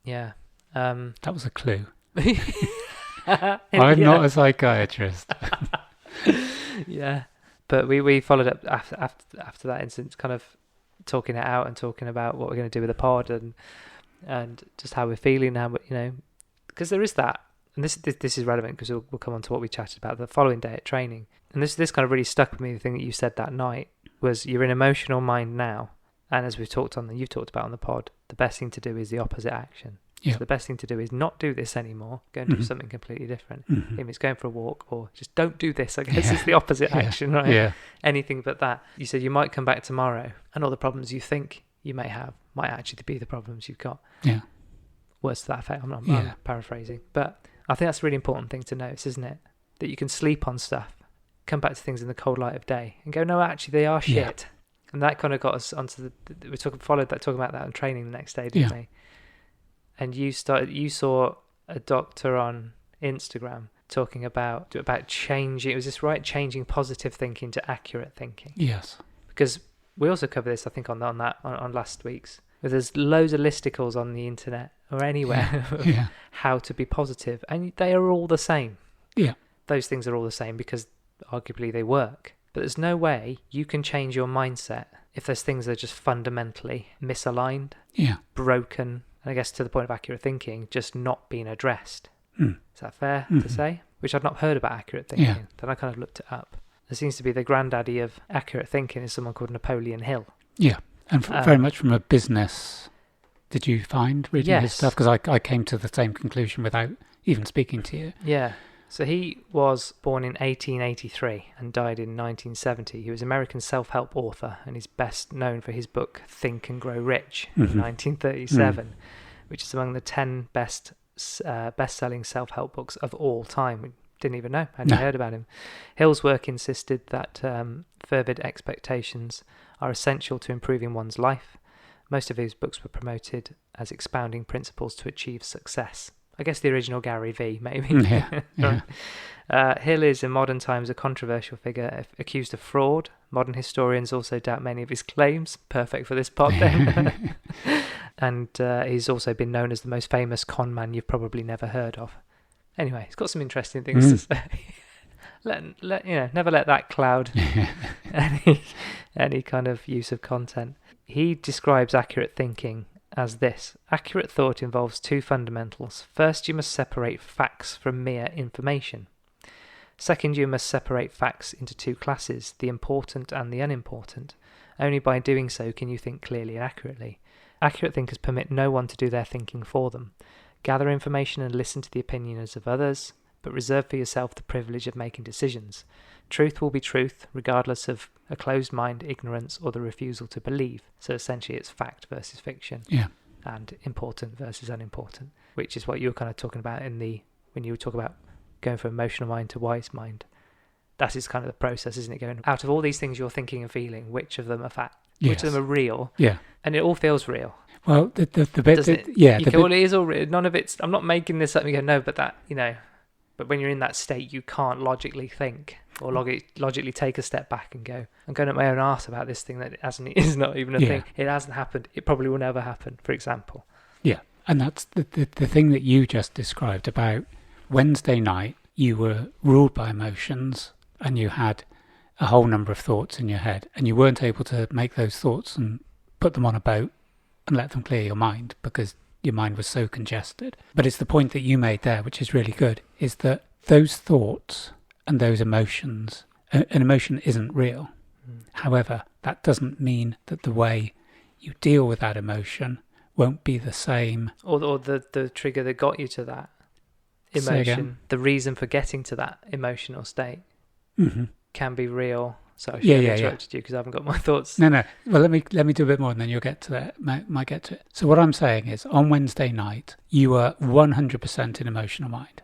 Yeah. That was a clue. I'm not a psychiatrist. Yeah, but we followed up after that incident, kind of talking it out and talking about what we're going to do with the pod and just how we're feeling now. Because there is that, and this is relevant because we'll come on to what we chatted about the following day at training. And this kind of really stuck with me. The thing that you said that night was, you're in emotional mind now, and as you've talked about on the pod, the best thing to do is the opposite action. Yeah. So the best thing to do is not do this anymore. Go and do something completely different. If it's going for a walk, or just don't do this, I guess is the opposite action, right? Yeah. Anything but that. You said you might come back tomorrow, and all the problems you think you may have might actually be the problems you've got. Yeah. Words to that effect. I'm paraphrasing. But I think that's a really important thing to notice, isn't it? That you can sleep on stuff, come back to things in the cold light of day, and go, no, actually they are shit. Yeah. And that kind of got us onto talking about that in training the next day, didn't we? And you saw a doctor on Instagram talking about changing. It was this changing positive thinking to accurate thinking. Yes. Because we also covered this, I think, on last week's. Where there's loads of listicles on the internet or anywhere of how to be positive, and they are all the same. Yeah. Those things are all the same because arguably they work. But there's no way you can change your mindset if there's things that are just fundamentally misaligned, broken, and I guess to the point of accurate thinking, just not being addressed. Is that fair to say? Which I'd not heard about accurate thinking. Yeah. Then I kind of looked it up. There seems to be the granddaddy of accurate thinking is someone called Napoleon Hill. Yeah, and very much from a business. Did you find reading his stuff? Because I came to the same conclusion without even speaking to you. Yeah. So he was born in 1883 and died in 1970. He was an American self-help author, and he's best known for his book Think and Grow Rich in 1937, which is among the 10 best-selling self-help books of all time. We didn't even know, hadn't heard about him. Hill's work insisted that fervid expectations are essential to improving one's life. Most of his books were promoted as expounding principles to achieve success. I guess the original Gary V, maybe. Hill is in modern times a controversial figure, accused of fraud. Modern historians also doubt many of his claims. Perfect for this pod then. And he's also been known as the most famous con man you've probably never heard of. Anyway, he's got some interesting things to say. Never let that cloud any kind of use of content. He describes accurate thinking as this. Accurate thought involves two fundamentals. First, you must separate facts from mere information. Second, you must separate facts into two classes, the important and the unimportant. Only by doing so can you think clearly and accurately. Accurate thinkers permit no one to do their thinking for them. Gather information and listen to the opinions of others, but reserve for yourself the privilege of making decisions. Truth will be truth, regardless of a closed mind, ignorance, or the refusal to believe. So essentially it's fact versus fiction, and important versus unimportant, which is what you were kind of talking about when you were talking about going from emotional mind to wise mind. That is kind of the process, isn't it? Going out of all these things you're thinking and feeling, which of them are fact? Which of them are real? Yeah. And it all feels real. Well, the bit, it is all real. None of it's, I'm not making this up and go, no, but that, but when you're in that state, you can't logically think or logically take a step back and go, I'm going up my own arse about this thing that is not even a thing. It hasn't happened. It probably will never happen, for example. Yeah. And that's the thing that you just described about Wednesday night, you were ruled by emotions and you had a whole number of thoughts in your head and you weren't able to make those thoughts and put them on a boat and let them clear your mind because your mind was so congested. But it's the point that you made there, which is really good, is that those thoughts and those emotions, an emotion isn't real. However, that doesn't mean that the way you deal with that emotion won't be the same. Or the trigger that got you to that emotion, the reason for getting to that emotional state can be real. So I should have interrupted you because I haven't got my thoughts. No. Well, let me do a bit more and then you'll get to that. Might get to it. So what I'm saying is on Wednesday night, you were 100% in emotional mind.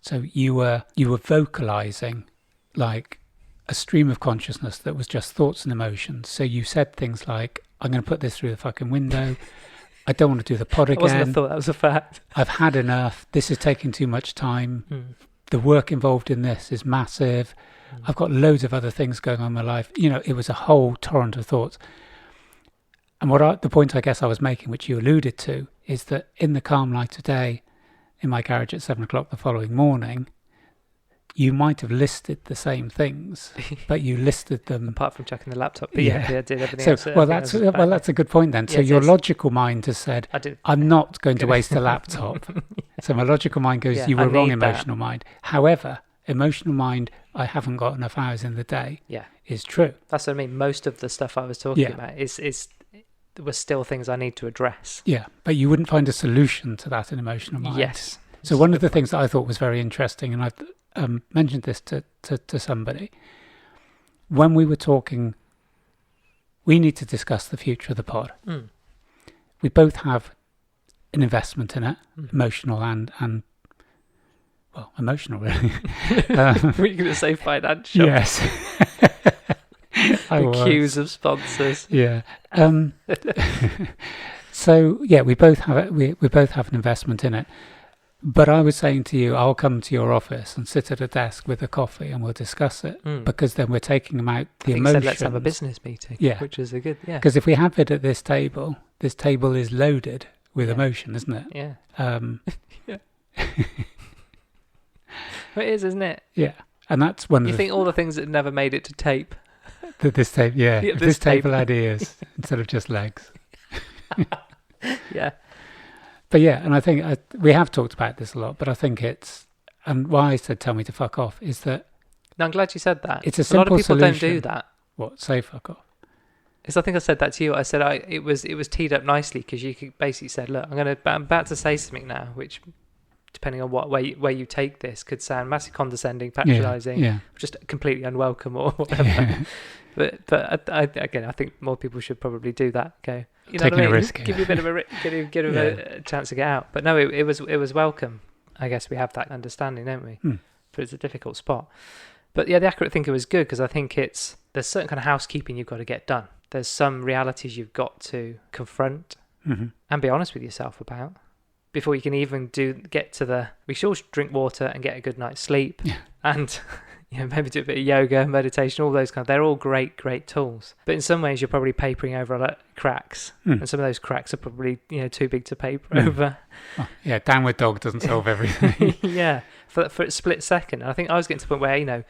So you were vocalizing like a stream of consciousness that was just thoughts and emotions. So you said things like, I'm going to put this through the fucking window. I don't want to do the pod again. That wasn't a thought, that was a fact. I've had enough. This is taking too much time. The work involved in this is massive. I've got loads of other things going on in my life. It was a whole torrent of thoughts. And the point I guess I was making, which you alluded to, is that in the calm light of day, in my garage at 7 o'clock the following morning, you might have listed the same things, but you listed them apart from checking the laptop. But I did everything else. That's a good point then. So your logical mind has said, I'm not going to waste a laptop. So my logical mind goes, you were wrong, emotional mind. However, emotional mind, I haven't got enough hours in the day, is true. That's what I mean. Most of the stuff I was talking about there were still things I need to address. Yeah, but you wouldn't find a solution to that in emotional mind. Yes. So one of the things that I thought was very interesting, and I've mentioned this to somebody, when we were talking, we need to discuss the future of the pod. We both have an investment in it, emotional and emotional really. Were you going to say financial? Yes. The queues of sponsors. Yeah. So we both have we both have an investment in it. But I was saying to you, I'll come to your office and sit at a desk with a coffee and we'll discuss it because then we're taking them out the emotions. Said, let's have a business meeting. Which is a good. Because if we have it at this table is loaded with emotion, isn't it? Yeah. Yeah. It is, isn't it? Yeah. And that's one of You think all the things that never made it to tape. This tape, yeah. This tape table had ears instead of just legs. Yeah. But yeah, and I think we have talked about this a lot, but I think it's, and why I said tell me to fuck off is that... No, I'm glad you said that. It's a simple solution. A lot of people don't do that. What? Say fuck off? Because I think I said that to you. I said it was teed up nicely because you could basically said, look, I'm about to say something now, which, depending on what where you take this, could sound massively condescending, patronising, just completely unwelcome or whatever. Yeah. But I think more people should probably do that. Go, you know, taking a risk, give you a bit of a chance to get out. But no, it was welcome. I guess we have that understanding, don't we? But it's a difficult spot. But yeah, the accurate thinker was good because I think there's certain kind of housekeeping you've got to get done. There's some realities you've got to confront and be honest with yourself about before you can even get to we should all drink water and get a good night's sleep and maybe do a bit of yoga, meditation, all those they're all great tools. But in some ways you're probably papering over a lot of cracks and some of those cracks are probably too big to paper over. Oh, yeah, downward dog doesn't solve everything. Yeah, for a split second. And I think I was getting to the point where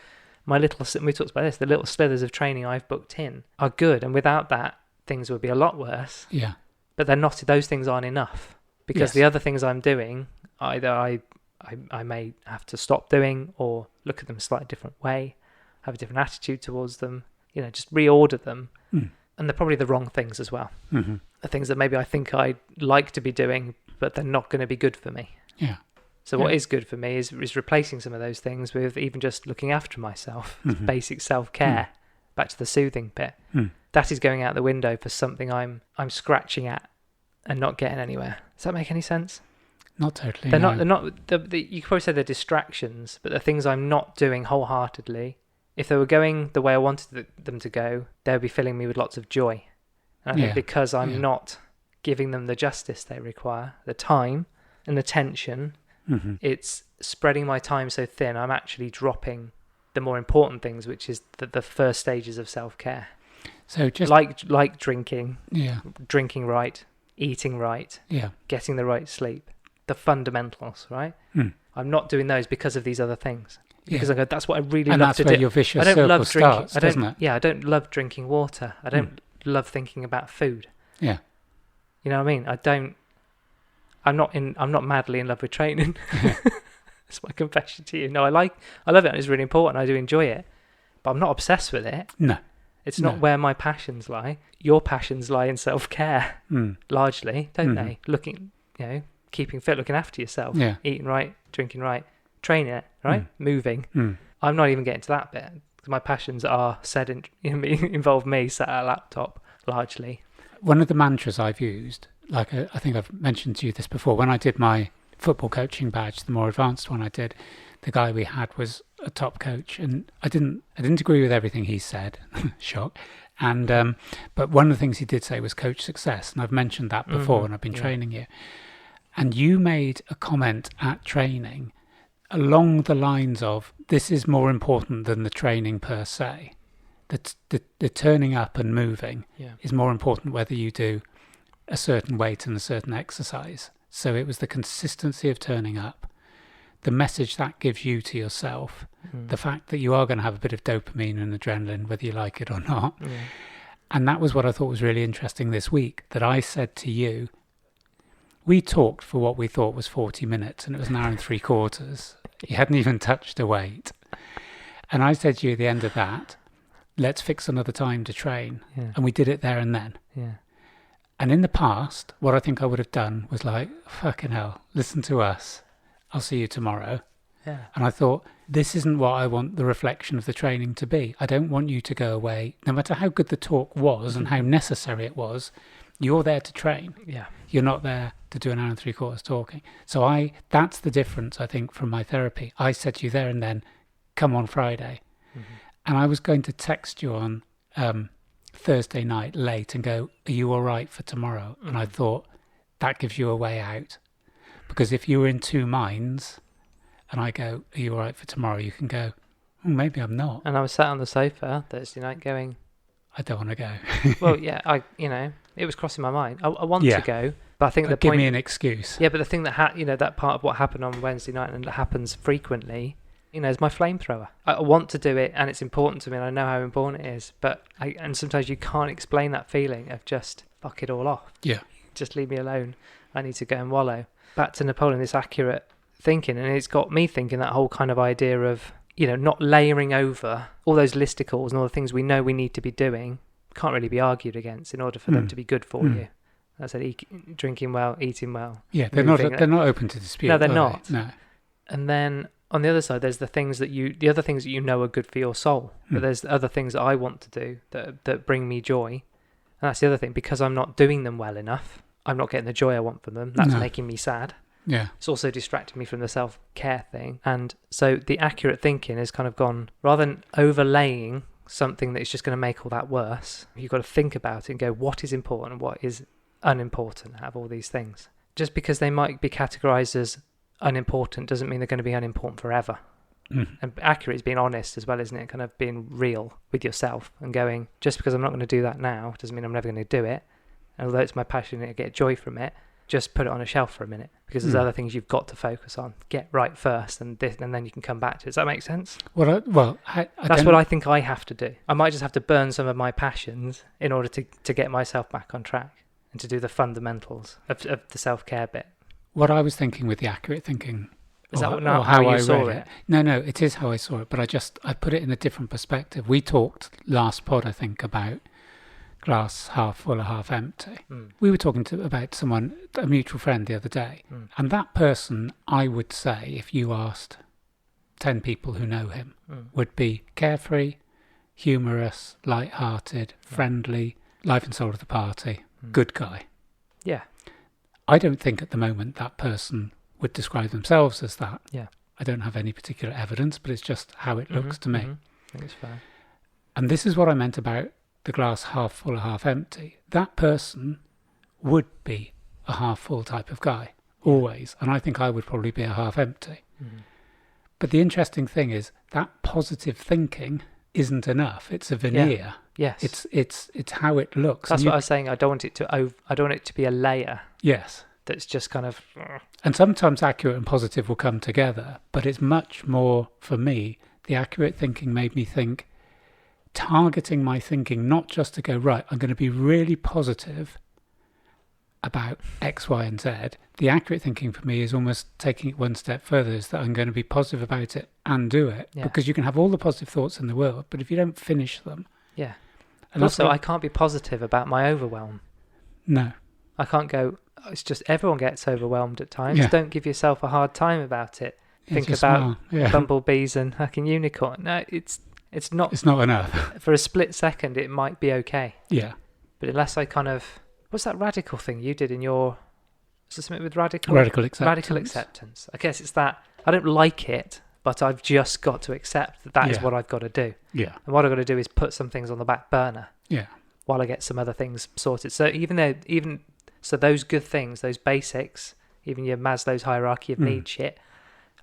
we talked about this, the little slithers of training I've booked in are good, and without that things would be a lot worse. Yeah. But those things aren't enough because the other things I'm doing, either I may have to stop doing or look at them a slightly different way, have a different attitude towards them, just reorder them. And they're probably the wrong things as well. The things that maybe I think I'd like to be doing, but they're not going to be good for me. Yeah. So what is good for me is replacing some of those things with even just looking after myself, basic self-care, back to the soothing bit. That is going out the window for something I'm scratching at and not getting anywhere. Does that make any sense? Not totally. They're not. You could probably say they're distractions, but the things I'm not doing wholeheartedly. If they were going the way I wanted them to go, they would be filling me with lots of joy. And I think because I'm not giving them the justice they require, the time and the attention, it's spreading my time so thin, I'm actually dropping the more important things, which is the first stages of self-care. So just like drinking, drinking right, eating right, getting the right sleep, the fundamentals, right? I'm not doing those because of these other things. Because I go, that's what I really love to do. And that's where your vicious circle starts, doesn't it? Yeah, I don't love drinking water. I don't love thinking about food. Yeah. You know what I mean? I'm not madly in love with training. That's my confession to you. No, I love it and it's really important. I do enjoy it. But I'm not obsessed with it. No. It's not where my passions lie. Your passions lie in self-care, largely, don't they? Looking, keeping fit, looking after yourself, eating right, drinking right, training it, right? Moving. I'm not even getting to that bit because my passions are involve me sat at a laptop, largely. One of the mantras I've used, I think I've mentioned to you this before, when I did my football coaching badge, the more advanced one I did, the guy we had was a top coach, and I didn't agree with everything he said. Shock. And but one of the things he did say was coach success, and I've mentioned that before when I've been training you. And you made a comment at training along the lines of, this is more important than the training per se. The turning up and moving is more important whether you do a certain weight and a certain exercise. So it was the consistency of turning up, the message that gives you to yourself, the fact that you are going to have a bit of dopamine and adrenaline, whether you like it or not. Yeah. And that was what I thought was really interesting this week, that I said to you, we talked for what we thought was 40 minutes and it was an hour and 3/4. You hadn't even touched a weight. And I said to you at the end of that, let's fix another time to train. Yeah. And we did it there and then. Yeah. And in the past, what I think I would have done was like, fucking hell, listen to us. I'll see you tomorrow. Yeah. And I thought, this isn't what I want the reflection of the training to be. I don't want you to go away. No matter how good the talk was and how necessary it was, you're there to train. Yeah. You're not there to do an hour and 3/4 talking. So that's the difference, I think, from my therapy. I said to you there and then, come on Friday. And I was going to text you on Thursday night late and go, are you all right for tomorrow? And I thought, that gives you a way out. Because if you were in two minds and I go, are you all right for tomorrow? You can go, maybe I'm not. And I was sat on the sofa Thursday night going, I don't want to go. Well, yeah, it was crossing my mind. I want to go, But I think the give point, me an excuse. Yeah, but the thing that that part of what happened on Wednesday night and that happens frequently, is my flamethrower. I want to do it, and it's important to me, and I know how important it is. But and sometimes you can't explain that feeling of just fuck it all off. Yeah. Just leave me alone. I need to go and wallow. Back to Napoleon, this accurate thinking, and it's got me thinking that whole kind of idea of not layering over all those listicles and all the things we know we need to be doing can't really be argued against in order for them to be good for you. I said drinking well, eating well. Yeah, they're not open to dispute. No, they're not. No. And then on the other side, there's the other things that are good for your soul. But there's other things that I want to do that bring me joy. And that's the other thing. Because I'm not doing them well enough, I'm not getting the joy I want from them. That's making me sad. Yeah. It's also distracting me from the self-care thing. And so the accurate thinking has kind of gone, rather than overlaying something that is just going to make all that worse, you've got to think about it and go, what is important and what is unimportant out of all these things. Just because they might be categorized as unimportant doesn't mean they're going to be unimportant forever. And accurate is being honest as well, isn't it? Kind of being real with yourself and going, just because I'm not going to do that now doesn't mean I'm never going to do it. And although it's my passion and I get joy from it, just put it on a shelf for a minute, because there's other things you've got to focus on. Get right first, and then you can come back to it. Does that make sense? That's what I think I have to do. I might just have to burn some of my passions in order to get myself back on track and to do the fundamentals of the self-care bit. What I was thinking with the accurate thinking, is that not how you saw it? No, it is how I saw it, but I put it in a different perspective. We talked last pod, I think, about glass half full or half empty. We were talking about someone, a mutual friend the other day, and that person, I would say, if you asked 10 people who know him, would be carefree, humorous, light-hearted, friendly, life and soul of the party, good guy. Yeah. I don't think at the moment that person would describe themselves as that. Yeah. I don't have any particular evidence, but it's just how it looks to me. I think it's fair. And this is what I meant about the glass half full or half empty. That person would be a half full type of guy, always. And I think I would probably be a half empty. But the interesting thing is that positive thinking isn't enough. It's a veneer. Yeah. Yes. It's how it looks. That's what I was saying. I don't want it to be a layer. Yes. That's just kind of. And sometimes accurate and positive will come together, but it's much more, for me, the accurate thinking made me think, targeting my thinking, not just to go, right, I'm going to be really positive about X, Y, and Z. The accurate thinking for me is almost taking it one step further, is that I'm going to be positive about it and do it. Yeah. Because you can have all the positive thoughts in the world, but if you don't finish them. Yeah. And also, I can't be positive about my overwhelm. No. I can't go, it's just everyone gets overwhelmed at times. Yeah. Don't give yourself a hard time about it. Think about bumblebees and fucking unicorn. No, it's not enough. For a split second, it might be okay. Yeah. But unless I kind of... What's that radical thing you did in your... Is it something with radical? Radical acceptance. Radical acceptance. I guess it's that. I don't like it, but I've just got to accept that is what I've got to do. Yeah. And what I've got to do is put some things on the back burner. Yeah. While I get some other things sorted. So so those good things, those basics, even your Maslow's hierarchy of need shit,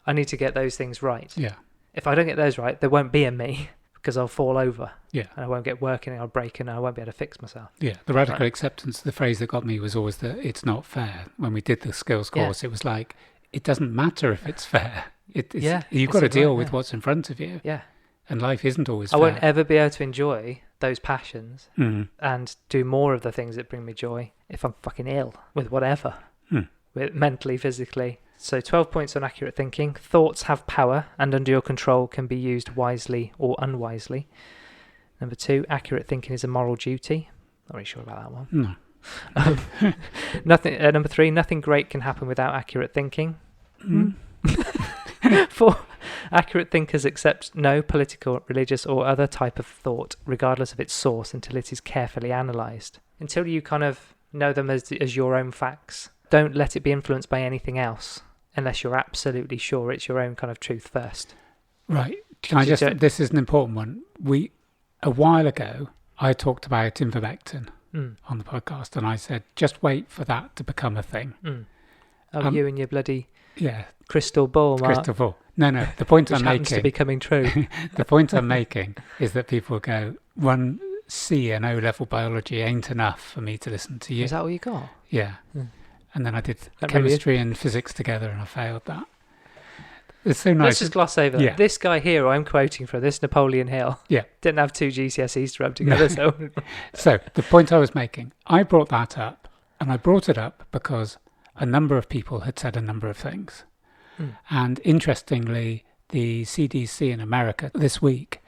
I need to get those things right. Yeah. If I don't get those right, there won't be a me, because I'll fall over. Yeah. And I won't get working, and I'll break, and I won't be able to fix myself. Yeah. The radical acceptance, the phrase that got me was always that it's not fair. When we did the skills course, it was like, it doesn't matter if it's fair. You've got to deal with what's in front of you. Yeah. And life isn't always fair. I won't ever be able to enjoy those passions and do more of the things that bring me joy if I'm fucking ill with whatever, with mentally, physically. So 12 points on accurate thinking. Thoughts have power and under your control can be used wisely or unwisely. Number 2, accurate thinking is a moral duty. Not really sure about that one. No. Number 3, nothing great can happen without accurate thinking. 4, accurate thinkers accept no political, religious or other type of thought, regardless of its source, until it is carefully analysed. Until you kind of know them as your own facts. Don't let it be influenced by anything else, unless you're absolutely sure it's your own kind of truth first. Right. Can I this is an important one. A while ago, I talked about ivermectin on the podcast, and I said, just wait for that to become a thing. You and your bloody Yeah. Crystal ball, Mark. Crystal ball. No. The point I'm happens making... to be coming true. The point I'm making is that people go, 1C and O-level biology ain't enough for me to listen to you. Is that what you got? Yeah. And then I did chemistry and physics together, and I failed that. It's so nice. Let's just gloss over that. This guy here, I'm quoting from this Napoleon Hill. Yeah. Didn't have 2 GCSEs to rub together. No. So the point I was making, I brought that up, and I brought it up because a number of people had said a number of things. And interestingly, the CDC in America this week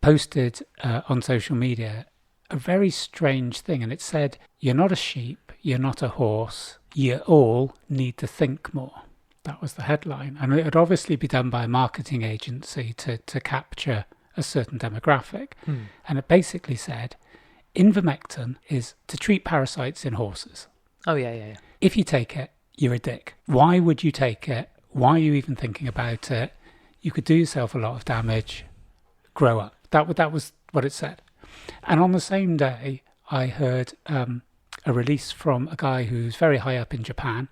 posted on social media a very strange thing, and it said, "You're not a sheep, you're not a horse, you all need to think more." That was the headline. And it would obviously be done by a marketing agency to capture a certain demographic. And it basically said, ivermectin is to treat parasites in horses. Oh, yeah. If you take it, you're a dick. Why would you take it? Why are you even thinking about it? You could do yourself a lot of damage. Grow up. That was what it said. And on the same day, I heard a release from a guy who's very high up in Japan,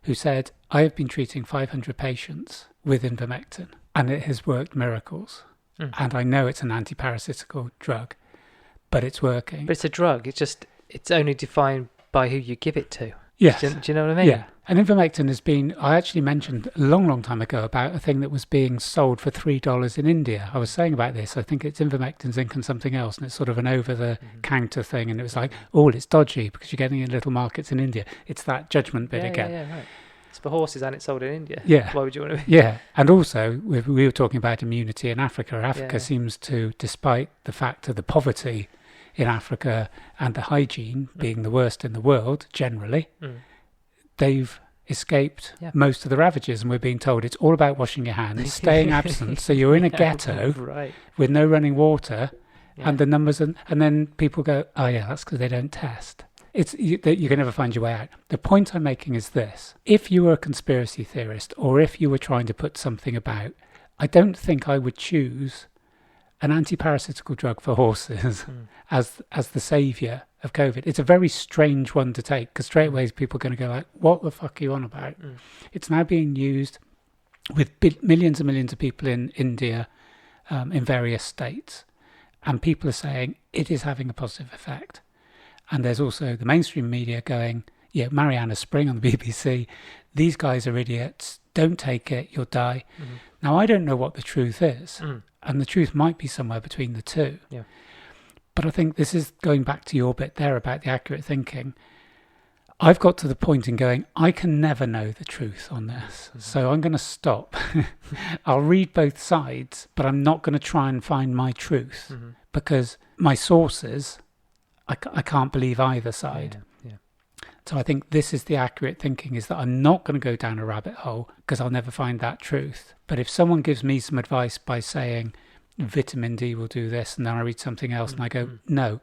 who said, I have been treating 500 patients with ivermectin, and it has worked miracles. And I know it's an anti-parasitical drug, but it's working. But it's a drug. It's only defined by who you give it to. Yes. Do you know what I mean? Yeah. And ivermectin has been, I actually mentioned a long, long time ago about a thing that was being sold for $3 in India. I was saying about this, I think it's ivermectin, zinc and something else, and it's sort of an over-the-counter thing, and it was like, oh, it's dodgy because you're getting in little markets in India. It's that judgment bit again. Yeah, right. It's for horses and it's sold in India. Yeah. Why would you want to? Yeah. And also, we were talking about immunity in Africa. Africa seems to, despite the fact of the poverty in Africa and the hygiene being the worst in the world, generally, they've escaped most of the ravages, and we're being told it's all about washing your hands, staying absent, so you're in a ghetto with no running water, and the numbers, and then people go, oh yeah, that's because they don't test. You can never find your way out. The point I'm making is this: if you were a conspiracy theorist, or if you were trying to put something about, I don't think I would choose an anti-parasitical drug for horses as the saviour of COVID. It's a very strange one to take, because straight away people are going to go like, what the fuck are you on about? It's now being used with millions and millions of people in India, in various states, and people are saying it is having a positive effect. And there's also the mainstream media going, yeah, Mariana Spring on the BBC, these guys are idiots, don't take it, you'll die. Now, I don't know what the truth is, and the truth might be somewhere between the two. Yeah. But I think this is going back to your bit there about the accurate thinking. I've got to the point in going, I can never know the truth on this, so I'm going to stop. I'll read both sides, but I'm not going to try and find my truth, because my sources, I can't believe either side. So I think this is the accurate thinking, is that I'm not going to go down a rabbit hole because I'll never find that truth. But if someone gives me some advice by saying vitamin D will do this, and then I read something else and I go, no,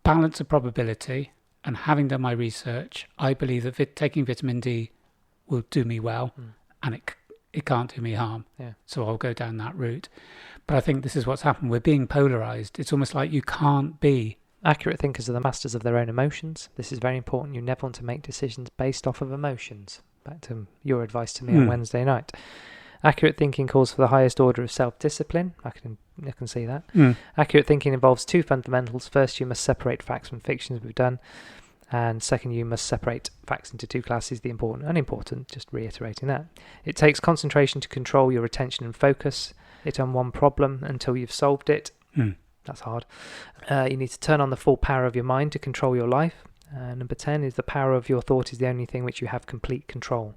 balance of probability, and having done my research, I believe that taking vitamin D will do me well, and it can't do me harm. So I'll go down that route. But I think this is what's happened. We're being polarized. It's almost like you can't be. Accurate thinkers are the masters of their own emotions. This is very important. You never want to make decisions based off of emotions. Back to your advice to me on Wednesday night. Accurate thinking calls for the highest order of self-discipline. I can see that. Accurate thinking involves two fundamentals. First, you must separate facts from fiction, as we've done. And second, you must separate facts into two classes, the important and unimportant, just reiterating that. It takes concentration to control your attention and focus it on one problem until you've solved it. That's hard. You need to turn on the full power of your mind to control your life. Number 10 is the power of your thought is the only thing which you have complete control.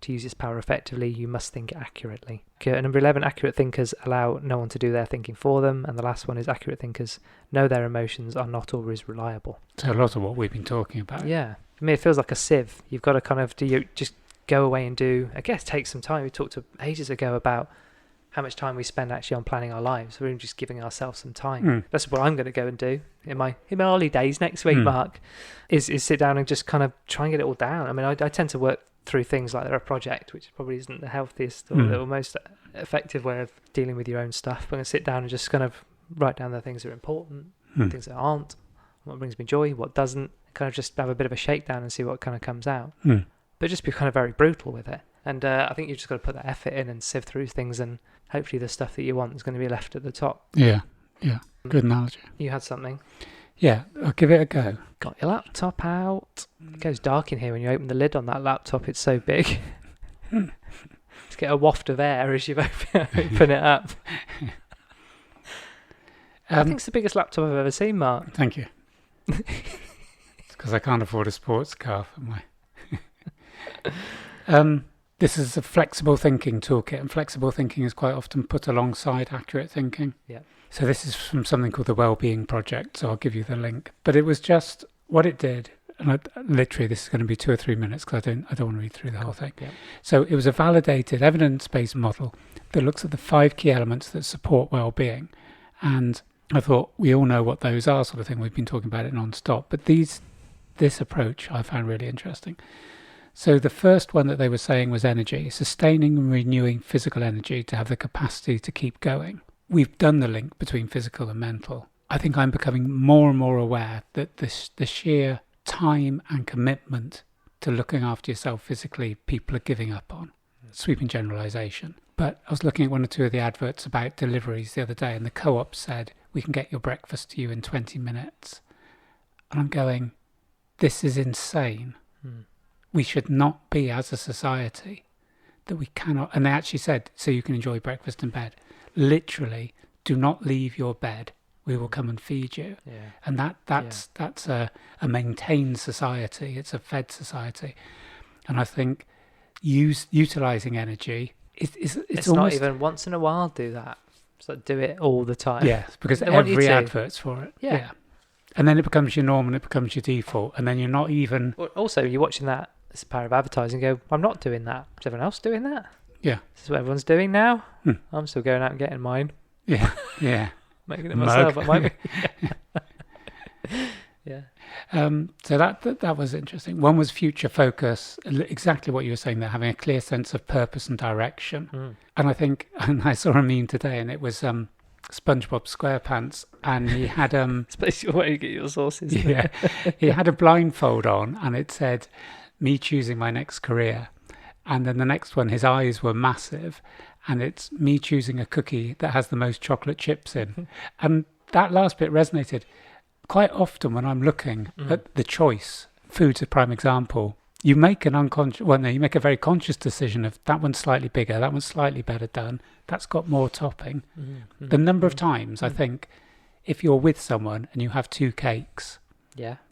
To use this power effectively, you must think accurately. Number 11, accurate thinkers allow no one to do their thinking for them. And the last one is accurate thinkers know their emotions are not always reliable. So a lot of what we've been talking about. Yeah. For me, it feels like a sieve. You've got to kind of just go away and do, I guess, take some time. We talked ages ago about how much time we spend actually on planning our lives. We're just giving ourselves some time. That's what I'm going to go and do in my early days next week, Mark, is sit down and just kind of try and get it all down. I mean, I tend to work through things like they're a project, which probably isn't the healthiest or the most effective way of dealing with your own stuff. But I'm going to sit down and just kind of write down the things that are important, things that aren't, what brings me joy, what doesn't, kind of just have a bit of a shakedown and see what kind of comes out. But just be kind of very brutal with it. And I think you've just got to put that effort in and sift through things, and hopefully the stuff that you want is going to be left at the top. Yeah. Good analogy. You had something? Yeah, I'll give it a go. Got your laptop out. It goes dark in here when you open the lid on that laptop. It's so big. Just get a waft of air as you open it up. I think it's the biggest laptop I've ever seen, Mark. Thank you. It's because I can't afford a sports car for my... This is a flexible thinking toolkit, and flexible thinking is quite often put alongside accurate thinking. Yeah. So this is from something called the Wellbeing project, so I'll give you the link. But it was just what it did, and literally this is going to be 2 or 3 minutes because I don't want to read through the whole thing. Yeah. So it was a validated, evidence-based model that looks at the 5 key elements that support well-being. And I thought we all know what those are, sort of thing. We've been talking about it non-stop. But this approach I found really interesting. So the first one that they were saying was energy, sustaining and renewing physical energy to have the capacity to keep going. We've done the link between physical and mental. I think I'm becoming more and more aware that the sheer time and commitment to looking after yourself physically, people are giving up on. Sweeping generalisation. But I was looking at 1 or 2 of the adverts about deliveries the other day, and the co-op said, we can get your breakfast to you in 20 minutes. And I'm going, this is insane. We should not be, as a society, that we cannot... And they actually said, so you can enjoy breakfast in bed. Literally, do not leave your bed. We will come and feed you. Yeah. And that's a maintained society. It's a fed society. And I think utilising energy... It's not even once in a while do that. It's like do it all the time. Yes, because every advert's for it. Yeah. And then it becomes your norm and it becomes your default. And then you're not even... Also, you're watching that as a power of advertising and go, I'm not doing that. Is everyone else doing that? Yeah. This is what everyone's doing now. I'm still going out and getting mine. Yeah. Yeah. Making it myself. I might be. Yeah. So that was interesting. One was future focus, exactly what you were saying there, having a clear sense of purpose and direction. And I think, and I saw a meme today, and it was SpongeBob SquarePants, and he had especially where you get your sources. Yeah, he had a blindfold on, and it said, "Me choosing my next career," and then the next one, his eyes were massive, and it's me choosing a cookie that has the most chocolate chips in, and that last bit resonated. Quite often when I'm looking at the choice, food's a prime example, you make you make a very conscious decision of that one's slightly bigger, that one's slightly better done, that's got more topping. The number of times, I think, if you're with someone and you have 2 cakes,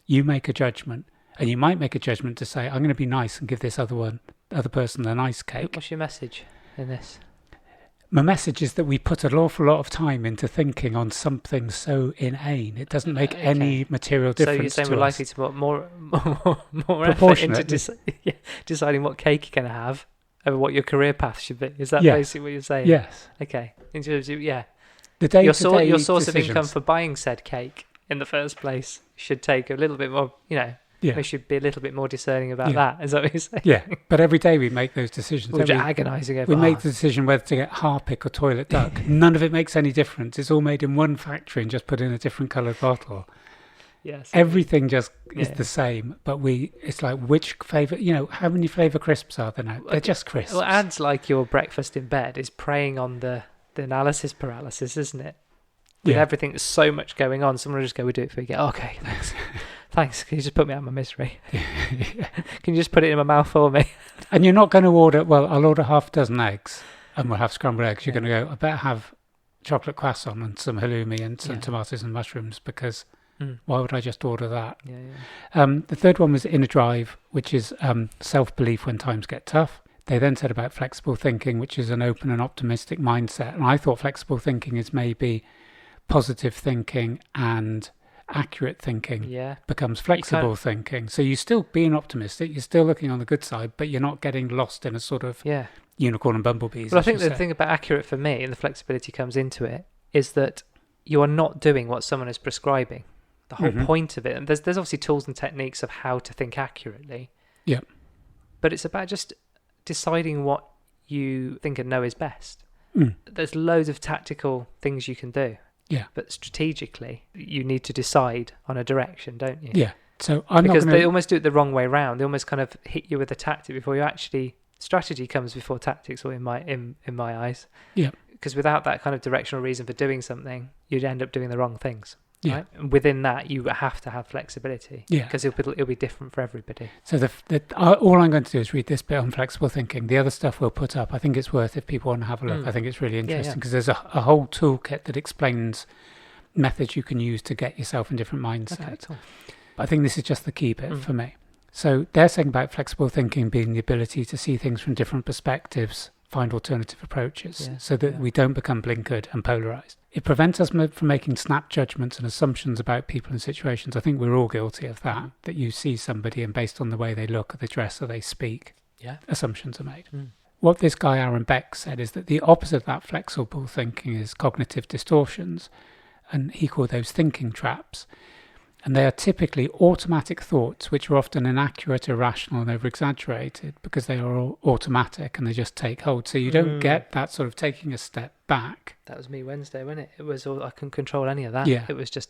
you make a judgment, and you might make a judgment to say, I'm going to be nice and give this other person a nice cake. What's your message in this? My message is that we put an awful lot of time into thinking on something so inane. It doesn't make any material difference. So you're saying we're likely to put more effort into deciding what cake you're going to have over what your career path should be. Is that basically what you're saying? Yes. Okay. In terms of, the day your source of income for buying said cake in the first place should take a little bit more, we should be a little bit more discerning about that. Is that what you're saying? Yeah, but every day we make those decisions. We're agonising over. We make the decision whether to get Harpic or toilet duck. None of it makes any difference. It's all made in one factory and just put in a different coloured bottle. Yes. Everything just is the same, but it's like which flavour, how many flavour crisps are there now? They're just crisps. Well, ads like your breakfast in bed is preying on the analysis paralysis, isn't it? With everything, there's so much going on. Someone will just go, we'll do it for you. Okay, thanks. Thanks, can you just put me out of my misery? Can you just put it in my mouth for me? And you're not going to order, I'll order half a dozen eggs and we'll have scrambled eggs. You're going to go, I better have chocolate croissant and some halloumi and some tomatoes and mushrooms because why would I just order that? The third one was inner drive, which is self-belief when times get tough. They then said about flexible thinking, which is an open and optimistic mindset. And I thought flexible thinking is maybe positive thinking and accurate thinking becomes flexible thinking. So you're still being optimistic, you're still looking on the good side, but you're not getting lost in a sort of unicorn and bumblebees. Well, I think the thing about accurate for me, and the flexibility comes into it, is that you are not doing what someone is prescribing. The whole point of it, and there's obviously tools and techniques of how to think accurately. Yeah. But it's about just deciding what you think and know is best. There's loads of tactical things you can do. Yeah. But strategically, you need to decide on a direction, don't you? Yeah. So because they almost do it the wrong way round. They almost kind of hit you with a tactic before you actually... Strategy comes before tactics, or in my eyes. Yeah. Because without that kind of directional reason for doing something, you'd end up doing the wrong things. Yeah. Right? And within that, you have to have flexibility. Yeah. Because it'll be different for everybody. So all I'm going to do is read this bit on flexible thinking. The other stuff we'll put up. I think it's worth if people want to have a look. I think it's really interesting because there's a whole toolkit that explains methods you can use to get yourself in different mindsets. Okay, cool. I think this is just the key bit for me. So they're saying about flexible thinking being the ability to see things from different perspectives, find alternative approaches, so that we don't become blinkered and polarized. It prevents us from making snap judgments and assumptions about people and situations. I think we're all guilty of that, that you see somebody and based on the way they look or they dress or they speak, assumptions are made. What this guy Aaron Beck said is that the opposite of that flexible thinking is cognitive distortions, and he called those thinking traps. And they are typically automatic thoughts, which are often inaccurate, irrational, and over-exaggerated because they are all automatic and they just take hold. So you don't get that sort of taking a step back. That was me Wednesday, wasn't it? It was all, I couldn't control any of that. Yeah. It was just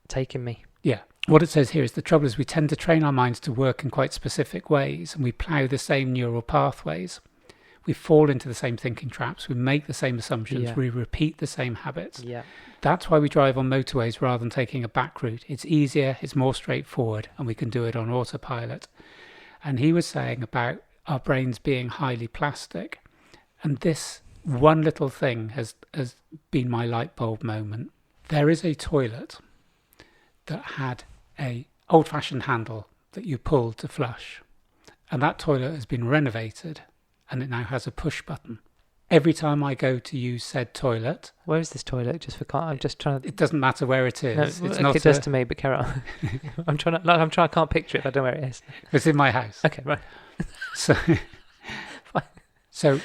taking me. Yeah. What it says here is the trouble is we tend to train our minds to work in quite specific ways, and we plough the same neural pathways. We fall into the same thinking traps. We make the same assumptions. Yeah. We repeat the same habits. Yeah. That's why we drive on motorways rather than taking a back route. It's easier, it's more straightforward, and we can do it on autopilot. And he was saying about our brains being highly plastic. And this one little thing has been my light bulb moment. There is a toilet that had a old-fashioned handle that you pull to flush. And that toilet has been renovated, and it now has a push button. Every time I go to use said toilet... Where is this toilet? I'm just trying to... It doesn't matter where it is. No, it's not it does to me, but carry on. I can't picture it, but I don't know where it is. It's in my house. Okay, right. So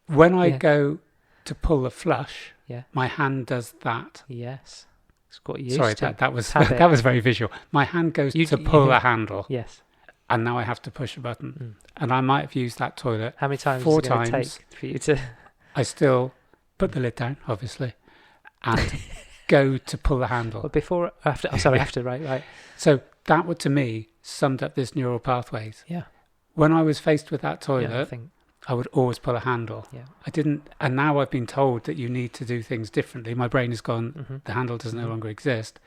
when I go to pull a flush, my hand does that. Yes. It's got used Sorry, to. that was very visual. My hand goes to pull a handle. Yes. And now I have to push a button. And I might have used that toilet how many times 4 is it going to times. take for you to... I still put the lid down, obviously, and go to pull the handle. But before, after, after, right. So that would, to me, summed up this neural pathways. Yeah. When I was faced with that toilet, I would always pull a handle. Yeah. I didn't, and now I've been told that you need to do things differently. My brain has gone, the handle does no longer exist.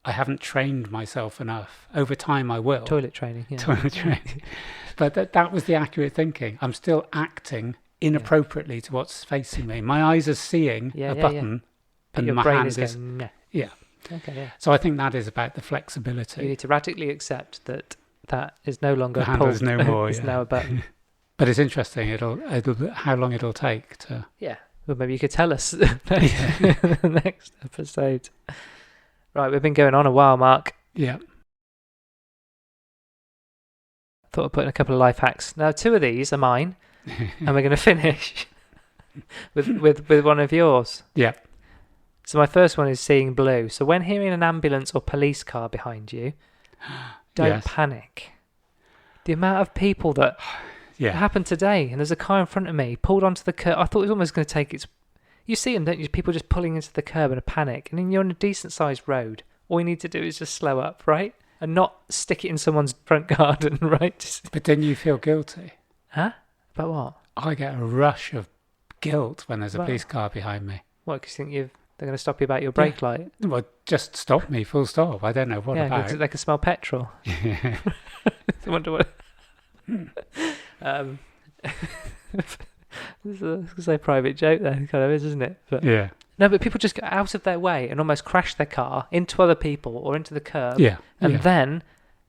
I haven't trained myself enough. Over time, I will. Toilet training, yeah. Toilet training. But that was the accurate thinking. I'm still acting inappropriately to what's facing me. My eyes are seeing a button, and your my brain hand is going, no. Yeah. Okay, yeah. So I think that is about the flexibility. You need to radically accept that is no longer the handle pulled. is no more. It's now a button. But it's interesting. It'll how long it'll take to. Yeah. Well, maybe you could tell us the next episode. Right, we've been going on a while, Mark. Yeah. Thought I'd put in a couple of life hacks. Now, 2 of these are mine, and we're going to finish with one of yours. Yeah. So my first one is seeing blue. So when hearing an ambulance or police car behind you, don't panic. The amount of people that it happened today, and there's a car in front of me, pulled onto the curb. I thought it was almost going to take its... You see them, don't you? People just pulling into the curb in a panic. And then you're on a decent-sized road. All you need to do is just slow up, right? And not stick it in someone's front garden, right? But then you feel guilty. Huh? About what? I get a rush of guilt when there's a police car behind me. What, because you think they're going to stop you about your brake light? Well, just stop me, full stop. I don't know what about. Yeah, they can smell petrol. Yeah. I wonder what... This is a private joke there, kind of is, isn't it? But yeah. No, but people just get out of their way and almost crash their car into other people or into the curb. Yeah. And then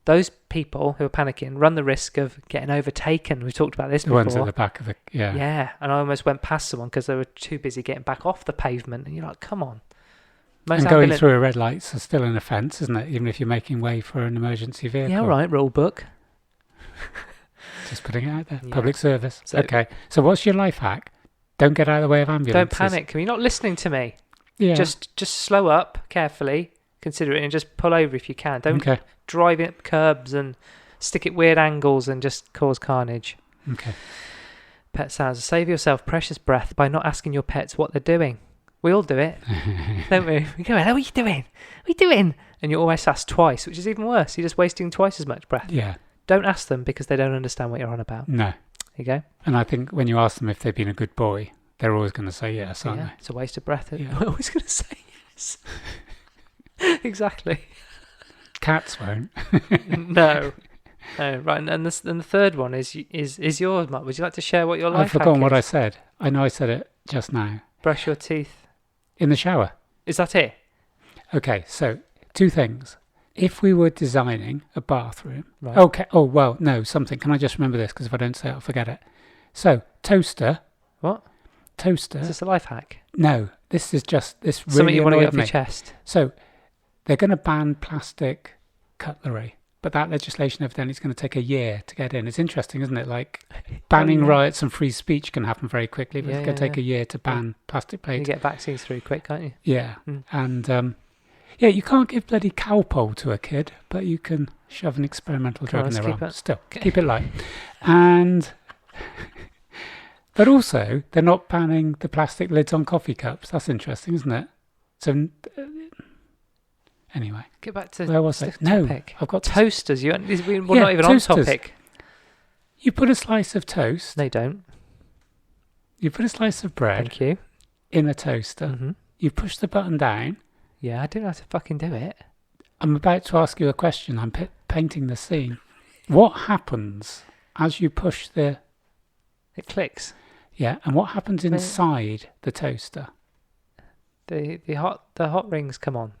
those people who are panicking run the risk of getting overtaken. We talked about this before. The ones at the back of the... Yeah. Yeah. And I almost went past someone because they were too busy getting back off the pavement. And you're like, come on. And going through a red light is still an offence, isn't it? Even if you're making way for an emergency vehicle. Yeah, all right, rule book. Just putting it out there. Yeah. Public service. So, okay. So what's your life hack? Don't get out of the way of ambulances. Don't panic. You're not listening to me. Yeah. Just slow up carefully, consider it, and just pull over if you can. Don't drive it curbs and stick at weird angles and just cause carnage. Okay. Pet sounds. Save yourself precious breath by not asking your pets what they're doing. We all do it, don't we? We go, how are you doing? What are you doing? And you always ask twice, which is even worse. You're just wasting twice as much breath. Yeah. Don't ask them because they don't understand what you're on about. No. There you go. And I think when you ask them if they've been a good boy, they're always going to say yes, aren't they? It's a waste of breath. Yeah. They're always going to say yes. Exactly. Cats won't. No. Oh, right, and the third one is yours, Mark. Would you like to share what your life I've forgotten hack what I is? said. I know I said it just now. Brush your teeth. In the shower. Is that it? Okay, so 2 things. If we were designing a bathroom... Right. Okay, no, something. Can I just remember this? Because if I don't say it, I'll forget it. So, toaster. What? Toaster. Is this a life hack? No, this is just... This really Something you want to get off me. your chest. So, they're going to ban plastic cutlery. But that legislation evidently is going to take a year to get in. It's interesting, isn't it? Like, banning riots and free speech can happen very quickly, but it's going to take a year to ban plastic plates. You get vaccines through quick, can't you? Yeah. And, you can't give bloody cowpole to a kid, but you can shove an experimental drug in their arm. Still, keep it light. And... But also, they're not banning the plastic lids on coffee cups. That's interesting, isn't it? So... Anyway, get back to where was I? No, I've got toasters. We're not even toasters. On topic. You put a slice of toast. They don't. You put a slice of bread. Thank you. In a toaster. Mm-hmm. You push the button down. Yeah, I don't know how to fucking do it. I'm about to ask you a question. I'm painting the scene. What happens as you push the... It clicks. Yeah, and what happens inside the toaster? The hot rings come on.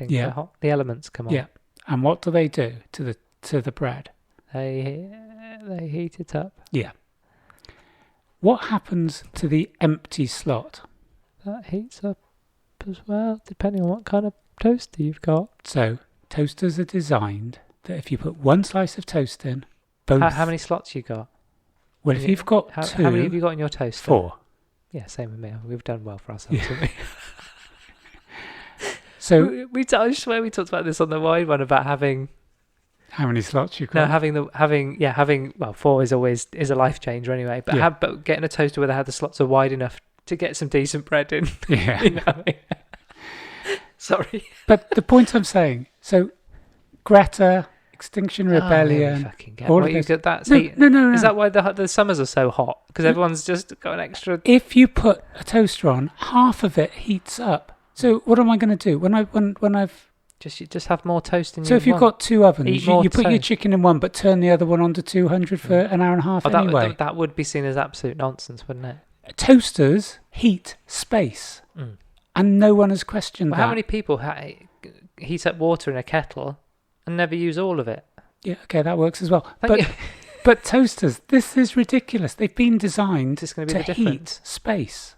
Yeah. The elements come on. Yeah. And what do they do to the bread? They heat it up. Yeah. What happens to the empty slot? That heats up as well, depending on what kind of toaster you've got. So, toasters are designed that if you put one slice of toast in, both... How many slots you got? Well, if you've got 2... How many have you got in your toaster? 4. Yeah, same with me. We've done well for ourselves, haven't we? So I swear we talked about this on the wide one about having how many slots you got. No, having 4 is a life changer anyway. But but getting a toaster where the slots are wide enough to get some decent bread in. Yeah. You know what I mean? Sorry. But the point I'm saying, so Greta, Extinction Rebellion, all of this. That's heat. No. Is that why the summers are so hot? Because everyone's just got an extra. If you put a toaster on, half of it heats up. So what am I going to do when I've just have more toast in your So if you've got 2 ovens, you put your chicken in one, but turn the other one on to 200 for an hour and a half anyway. That would be seen as absolute nonsense, wouldn't it? Toasters heat space, and no one has questioned that. How many people heat up water in a kettle and never use all of it? Yeah, okay, that works as well. But toasters, this is ridiculous. They've been designed to heat space.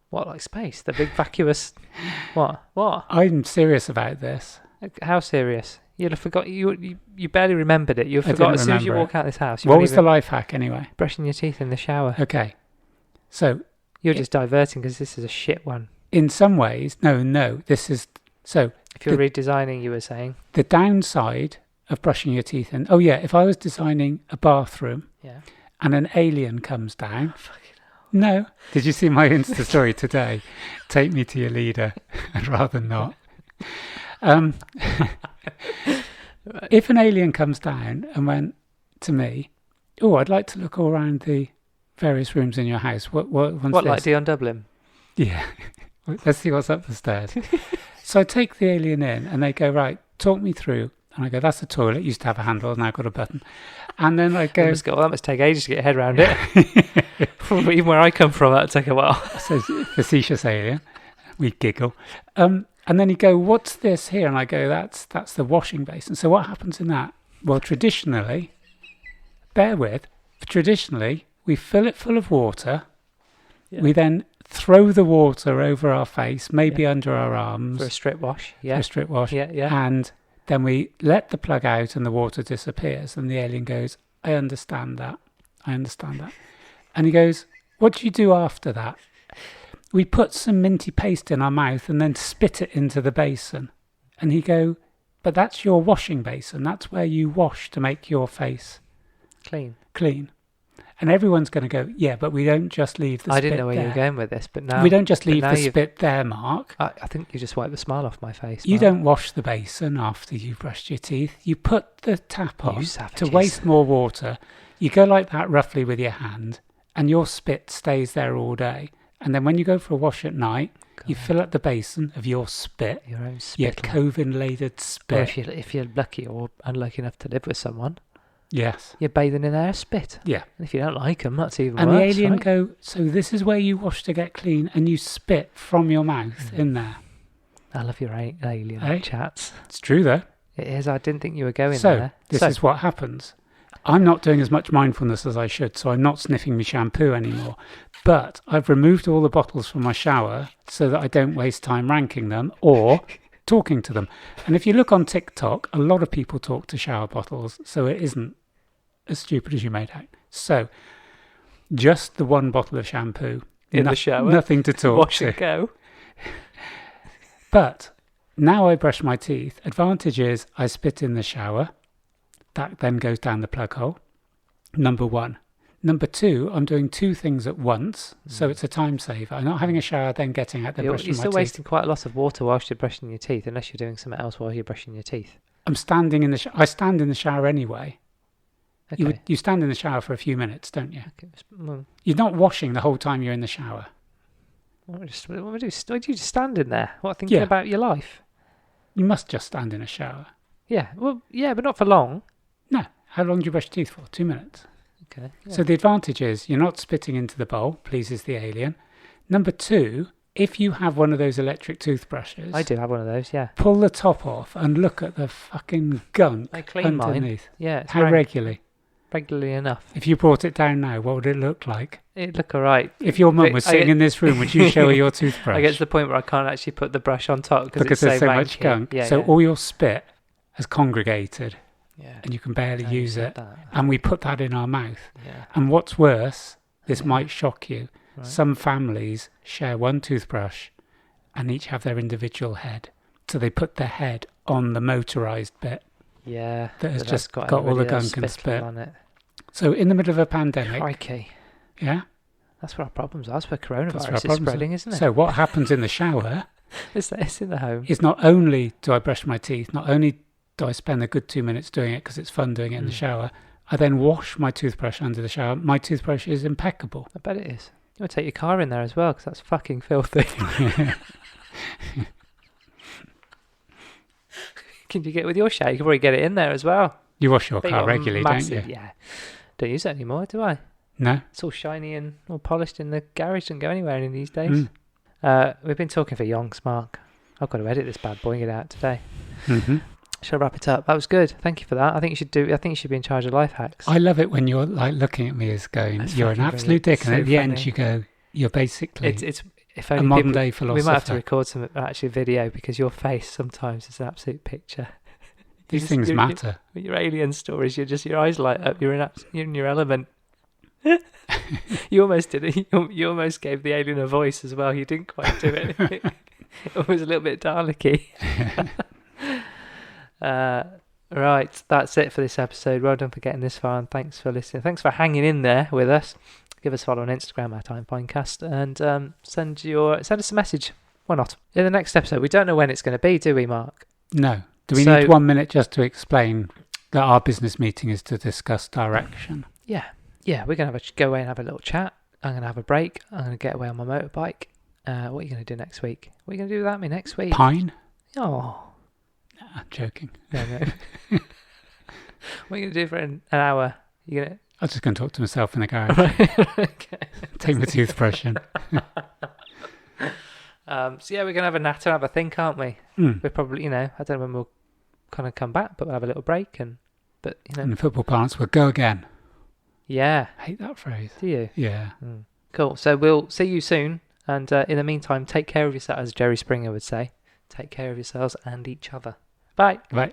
What, like space? The big vacuous... What? I'm serious about this. How serious? You'd have forgot... You barely remembered it. You forgot as soon as you walk out this house. What was the life hack anyway? Brushing your teeth in the shower. Okay. So... You're just diverting because this is a shit one. In some ways, no. This is... So... If you're redesigning, you were saying... The downside of brushing your teeth in... Oh yeah, if I was designing a bathroom... Yeah. And an alien comes down... No. Did you see my Insta story today? Take me to your leader. I'd rather not. If an alien comes down and went to me, I'd like to look all around the various rooms in your house. What like Dion Dublin? Yeah. Let's see what's up the stairs. So I take the alien in and they go, right, talk me through. And I go, that's the toilet. It used to have a handle, now got a button. And then I go... that must take ages to get your head around it. Even where I come from, that'd take a while. So facetious alien. We giggle. And then you go, what's this here? And I go, that's the washing basin. So what happens in that? Well, traditionally, we fill it full of water. Yeah. We then throw the water over our face, maybe under our arms. For a strip wash. Yeah. Yeah. And... Then we let the plug out and the water disappears. And the alien goes, I understand that. And he goes, what do you do after that? We put some minty paste in our mouth and then spit it into the basin. And he go, but that's your washing basin. That's where you wash to make your face clean. And everyone's going to go, yeah, but we don't just leave the spit there. I didn't know where you were going with this, but now... We don't just leave the spit there, Mark. I think you just wiped the smile off my face, You don't wash the basin after you've brushed your teeth. You put the tap on to waste more water. You go like that roughly with your hand, and your spit stays there all day. And then when you go for a wash at night, You fill up the basin of your spit. Your own spit. Your Coven-laded spit. Or if you're lucky or unlucky enough to live with someone. Yes. You're bathing in their spit. Yeah. And if you don't like them, that's even and worse. And the alien right? go, so this is where you wash to get clean, and you spit from your mouth in there. I love your alien chats. It's true, though. It is. I didn't think you were going there. This is what happens. I'm not doing as much mindfulness as I should, so I'm not sniffing my shampoo anymore. But I've removed all the bottles from my shower so that I don't waste time ranking them or talking to them. And if you look on TikTok, a lot of people talk to shower bottles, so it isn't as stupid as you made out. So, just the one bottle of shampoo. In the shower? Nothing to talk Wash to. and go. But now I brush my teeth. Advantage is I spit in the shower. That then goes down the plug hole. Number 1. Number 2, I'm doing 2 things at once, so it's a time saver. I'm not having a shower, then getting out there brushing my teeth. You're still wasting quite a lot of water whilst you're brushing your teeth, unless you're doing something else while you're brushing your teeth. I'm standing in the I stand in the shower anyway. Okay. You stand in the shower for a few minutes, don't you? Okay. Well, you're not washing the whole time you're in the shower. What do you just stand in there? What, thinking about your life? You must just stand in a shower. Yeah, well, yeah, but not for long. No. How long do you brush your teeth for? 2 minutes. Okay. Yeah. So the advantage is you're not spitting into the bowl, pleases the alien. Number 2, if you have one of those electric toothbrushes... I do have one of those, yeah. Pull the top off and look at the fucking gunk I clean underneath. Mine. Yeah. How regularly? Regularly enough. If you brought it down now, what would it look like? It'd look all right. If your mum was sitting in this room, would you show her your toothbrush? I get to the point where I can't actually put the brush on top because there's so much gunk. Yeah, so all your spit has congregated. Yeah. And you can barely use it. That. And we put that in our mouth. Yeah. And what's worse, this might shock you, right. Some families share one toothbrush and each have their individual head. So they put their head on the motorised bit. Yeah. That has just got all the gunk and spit on it. So in the middle of a pandemic... Crikey. Yeah? That's where our problems are. That's where coronavirus is spreading, isn't it? So what happens in the shower... It's in the home. Is not only do I brush my teeth, not only do I spend a good 2 minutes doing it because it's fun doing it in the shower, I then wash my toothbrush under the shower. My toothbrush is impeccable. I bet it is. You want to take your car in there as well because that's fucking filthy. Can you get it with your shower? You can probably get it in there as well. You wash your car regularly, don't you? Yeah. Don't use it anymore, do I? No. It's all shiny and all polished in the garage. Doesn't go anywhere in these days. We've been talking for yonks, Mark. I've got to edit this bad boy and get it out today. Mm-hmm. Shall I wrap it up? That was good. Thank you for that. I think you should be in charge of life hacks. I love it when you're like looking at me as going, that's you're an absolute dick, and at the end you go, you're basically it's if only a modern day philosopher. We might have to record some actually video because your face sometimes is an absolute picture. These things matter. Your alien stories, your eyes light up. You're in your element. You almost did it. You almost gave the alien a voice as well. You didn't quite do it. It was a little bit Dalek-y. Right, that's it for this episode. Well done for getting this far, and thanks for listening. Thanks for hanging in there with us. Give us a follow on Instagram at TimeFindcast, and send us a message. Why not? In the next episode, we don't know when it's going to be, do we, Mark? No. Do we need 1 minute just to explain that our business meeting is to discuss direction? Yeah, we're going to go away and have a little chat. I'm going to have a break. I'm going to get away on my motorbike. What are you going to do next week? What are you going to do without me next week? Pine? Oh. Nah, I'm joking. No. What are you going to do for an hour? I'm just going to talk to myself in the garage. Okay. Take my toothbrush in. So yeah, we're going to have a natter, have a think, aren't we? We're probably, I don't know when we'll kind of come back, but we'll have a little break. And in football parlance, we'll go again. Yeah. I hate that phrase. Do you? Yeah. Cool. So we'll see you soon. And in the meantime, take care of yourself, as Jerry Springer would say. Take care of yourselves and each other. Bye. Bye.